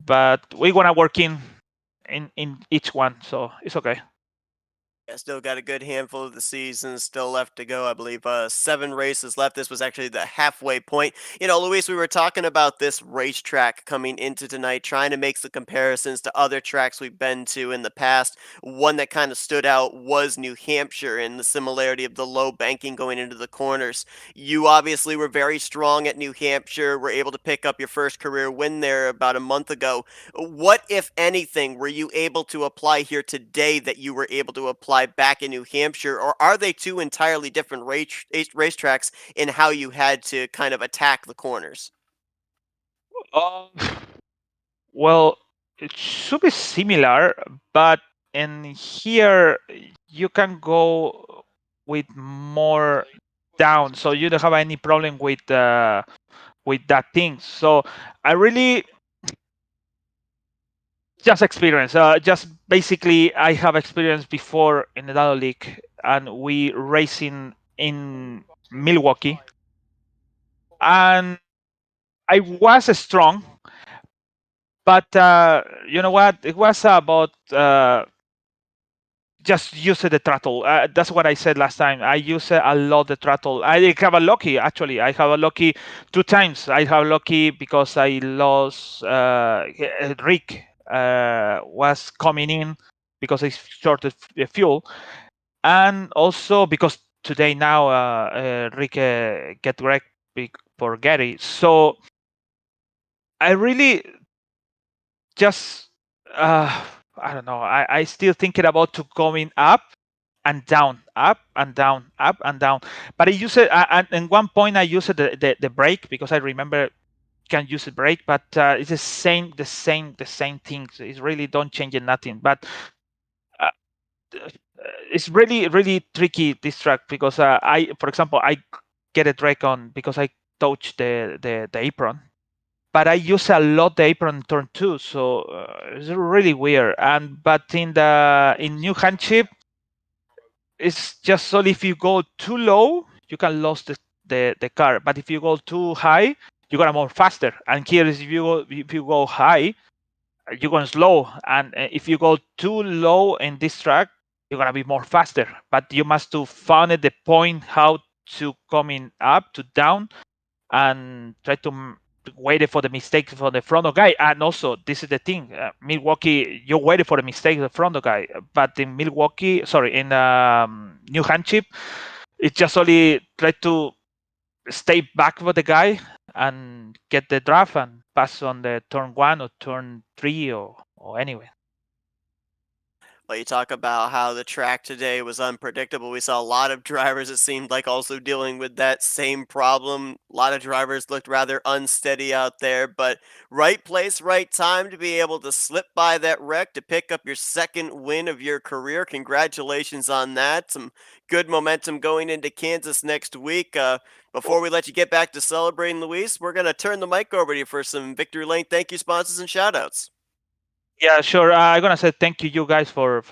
but we're gonna work in each one, so it's okay. Yeah, still got a good handful of the season still left to go. I believe 7 races left. This was actually the halfway point. Luis, we were talking about this racetrack coming into tonight, trying to make some comparisons to other tracks we've been to in the past. One that kind of stood out was New Hampshire and the similarity of the low banking going into the corners. You obviously were very strong at New Hampshire, were able to pick up your first career win there about a month ago. What, if anything, were you able to apply here today that you were able to apply back in New Hampshire, or are they two entirely different racetracks in how you had to kind of attack the corners? Well, it should be similar, but in here you can go with more down, so you don't have any problem with that thing. So I really just experience. Just basically, I have experience before in the Dado League, and we racing in Milwaukee, and I was strong, but you know what? It was about just use the throttle. That's what I said last time. I use a lot the throttle. I have a lucky actually. I have a lucky 2 times. I have lucky because I lost Rick was coming in because I shorted fuel, and also because today now Rick get wrecked for Gary. So I really just I don't know. I still thinking about to going up and down, up and down, up and down. But I use it, and at one point I use the brake because I remember can use the brake, but it's the same things. It's really don't change it, nothing. But it's really tricky this track because for example, I get a drag on because I touch the apron, but I use a lot the apron turn 2, so it's really weird. But in New Hampshire, it's just only if you go too low, you can lose the car. But if you go too high, you're gonna move faster. And here is if you go high, you're going slow. And if you go too low in this track, you're gonna be more faster. But you must to find the point how to coming up to down and try to wait for the mistake for the front guy. And also, this is the thing: Milwaukee, you waited for the mistake of the front guy, but in in New Hampshire, it's just only try to stay back with the guy and get the draft and pass on the turn 1 or turn 3 or anyway. Well, you talk about how the track today was unpredictable. We saw a lot of drivers, it seemed like, also dealing with that same problem. A lot of drivers looked rather unsteady out there, but right place, right time to be able to slip by that wreck to pick up your second win of your career. Congratulations on that. Some good momentum going into Kansas next week. Before we let you get back to celebrating, Luis, we're going to turn the mic over to you for some Victory Lane thank you sponsors and shoutouts. Yeah, sure. I'm gonna say thank you guys for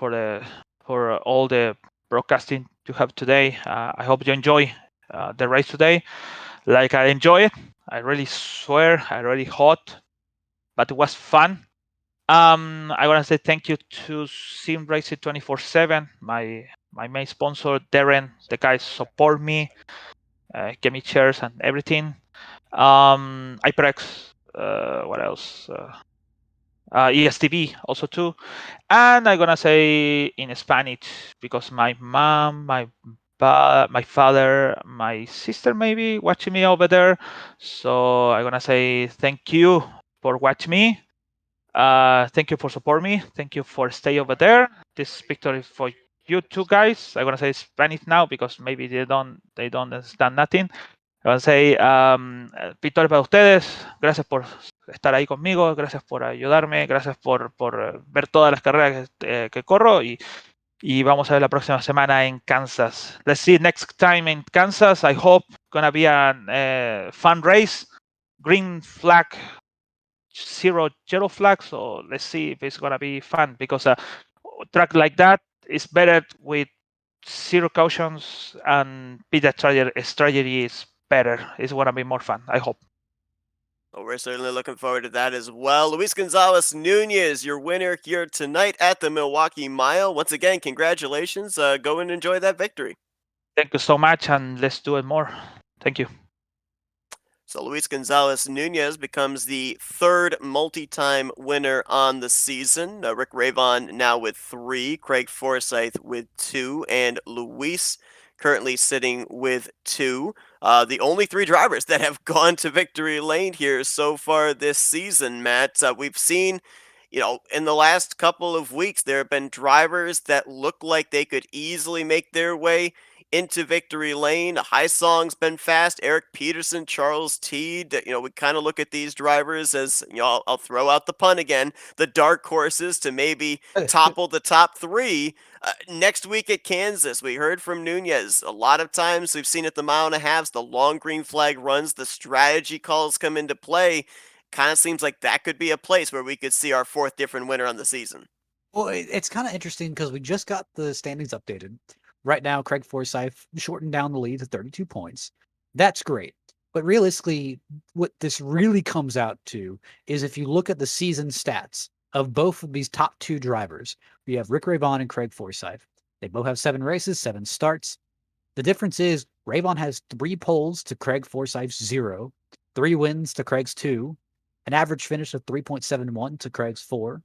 all the broadcasting you have today. I hope you enjoy the race today, like I enjoy it. I really swear, I really hot, but it was fun. I want to say thank you to Sim Racing 24/7, my main sponsor, Darren. The guys support me, give me chairs and everything. HyperX, what else? ESTV also too. And I'm gonna say in Spanish because my mom, my father, my sister maybe watching me over there. So I'm gonna say thank you for watching me. Thank you for support me. Thank you for stay over there. This picture is for you two guys. I'm gonna say Spanish now because maybe they don't understand nothing. I'm gonna say victoria para ustedes. Gracias por estar ahí conmigo. Gracias por ayudarme. Gracias por ver todas las carreras que corro y vamos a ver la próxima semana en Kansas. Let's see next time in Kansas. I hope gonna be a fun race. Green flag, zero yellow flag. So let's see if it's gonna be fun because a track like that is better with zero cautions and pit strategy is better. It's gonna be more fun. I hope. Well, we're certainly looking forward to that as well. Luis Gonzalez Nunez, your winner here tonight at the Milwaukee Mile. Once again, congratulations. Go and enjoy that victory. Thank you so much, and let's do it more. Thank you. So Luis Gonzalez Nunez becomes the third multi-time winner on the season. Rick Ravon now with 3, Craig Forsyth with 2, and Luis currently sitting with 2. The only 3 drivers that have gone to victory lane here so far this season, Matt. We've seen, in the last couple of weeks, there have been drivers that look like they could easily make their way into victory lane. Highsong's been fast. Eric Peterson, Charles Teed. We kind of look at these drivers as, I'll throw out the pun again, the dark horses to maybe topple the top 3. Next week at Kansas, we heard from Nunez. A lot of times we've seen at the mile and a halves, the long green flag runs, the strategy calls come into play. Kind of seems like that could be a place where we could see our 4th different winner on the season. Well, it's kind of interesting because we just got the standings updated. Right now, Craig Forsyth shortened down the lead to 32 points. That's great. But realistically, what this really comes out to is if you look at the season stats of both of these top 2 drivers, we have Rick Ravon and Craig Forsyth. They both have 7 races, 7 starts. The difference is Ravon has 3 poles to Craig Forsyth's 0, 3 wins to Craig's 2, an average finish of 3.71 to Craig's 4.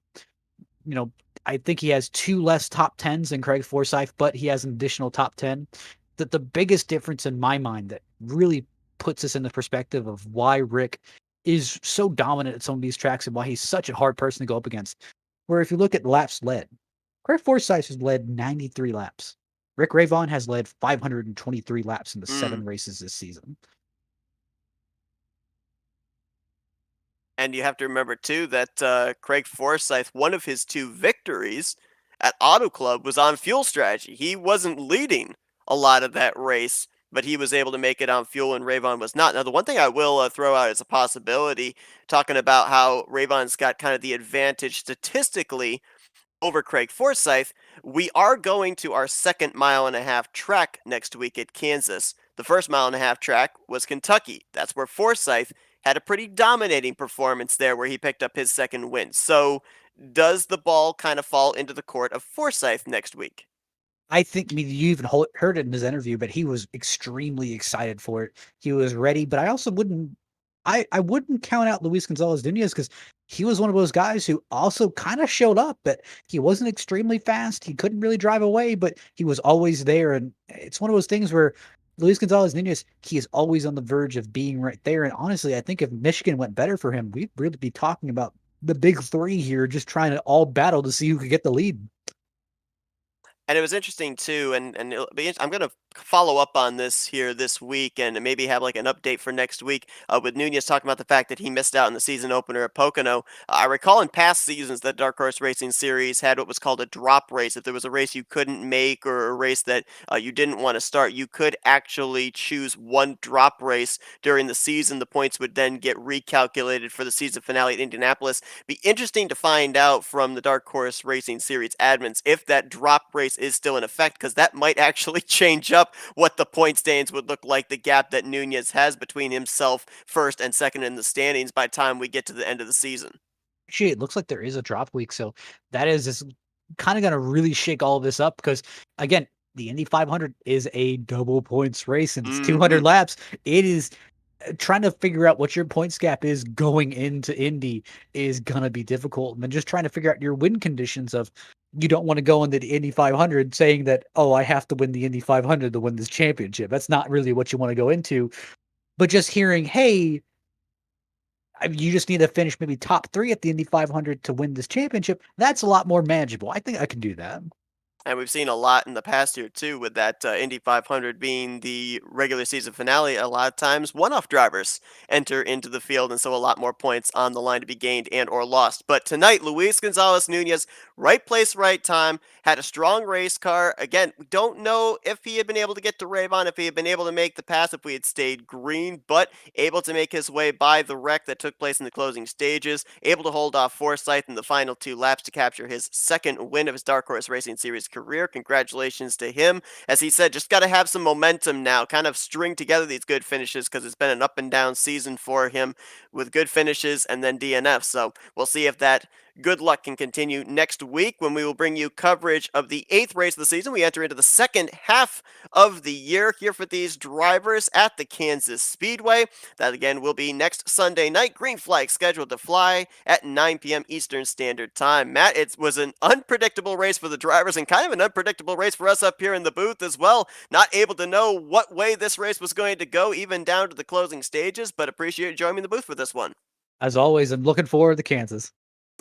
I think he has 2 less top 10s than Craig Forsyth, but he has an additional top 10. The biggest difference in my mind that really puts us in the perspective of why Rick is so dominant at some of these tracks and why he's such a hard person to go up against. Where if you look at laps led, Craig Forsyth has led 93 laps. Rick Ravon has led 523 laps in the 7 races this season. And you have to remember, too, that Craig Forsyth, one of his 2 victories at Auto Club was on fuel strategy. He wasn't leading a lot of that race, but he was able to make it on fuel and Ravon was not. Now, the one thing I will throw out as a possibility, talking about how Ravon's got kind of the advantage statistically over Craig Forsyth, we are going to our 2nd mile and a half track next week at Kansas. The 1st mile and a half track was Kentucky. That's where Forsyth had a pretty dominating performance there where he picked up his 2nd win. So does the ball kind of fall into the court of Forsyth next week? I think, you even heard it in his interview, but he was extremely excited for it. He was ready, but I also wouldn't count out Luis Gonzalez Nunez because he was one of those guys who also kind of showed up, but he wasn't extremely fast. He couldn't really drive away, but he was always there. And it's one of those things where Luis Gonzalez Nunez, he is always on the verge of being right there. And honestly, I think if Michigan went better for him, we'd really be talking about the big 3 here, just trying to all battle to see who could get the lead. And it was interesting too, and I'm going to follow up on this here this week and maybe have like an update for next week with Nunez talking about the fact that he missed out in the season opener at Pocono. I recall in past seasons that Dark Horse Racing Series had what was called a drop race. If there was a race you couldn't make or a race that you didn't want to start, you could actually choose one drop race during the season. The points would then get recalculated for the season finale at Indianapolis. Be interesting to find out from the Dark Horse Racing Series admins if that drop race is still in effect, because that might actually change up what the point standings would look like, the gap that Nunez has between himself first and second in the standings by the time we get to the end of the season. Actually, it looks like there is a drop week, so that is kind of going to really shake all of this up because, again, the Indy 500 is a double points race and it's 200 laps. It is trying to figure out what your points gap is going into Indy is going to be difficult. And then just trying to figure out your win conditions of you don't want to go into the Indy 500 saying that, oh, I have to win the Indy 500 to win this championship. That's not really what you want to go into. But just hearing, hey, you just need to finish maybe top 3 at the Indy 500 to win this championship. That's a lot more manageable. I think I can do that. And we've seen a lot in the past year, too, with that Indy 500 being the regular season finale. A lot of times, one-off drivers enter into the field, and so a lot more points on the line to be gained and or lost. But tonight, Luis Gonzalez Nunez, right place, right time, had a strong race car. Again, we don't know if he had been able to get to Ravon, if he had been able to make the pass, if we had stayed green, but able to make his way by the wreck that took place in the closing stages, able to hold off Forsyth in the final 2 laps to capture his second win of his Dark Horse Racing Series career. Congratulations to him. As he said, just got to have some momentum now, kind of string together these good finishes because it's been an up and down season for him with good finishes and then DNF. So we'll see if that good luck can continue next week when we will bring you coverage of the 8th race of the season. We enter into the second half of the year here for these drivers at the Kansas Speedway. That again will be next Sunday night. Green flag scheduled to fly at 9 p.m. Eastern Standard Time. Matt, it was an unpredictable race for the drivers and kind of an unpredictable race for us up here in the booth as well. Not able to know what way this race was going to go, even down to the closing stages, but appreciate you joining me in the booth for this one. As always, I'm looking forward to Kansas.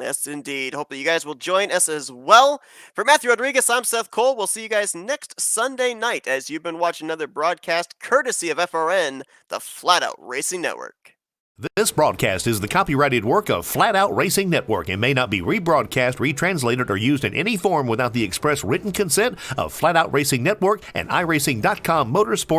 Yes, indeed. Hope that you guys will join us as well. For Matthew Rodriguez, I'm Seth Cole. We'll see you guys next Sunday night as you've been watching another broadcast courtesy of FRN, the Flatout Racing Network. This broadcast is the copyrighted work of Flatout Racing Network and may not be rebroadcast, retranslated, or used in any form without the express written consent of Flatout Racing Network and iRacing.com Motorsport.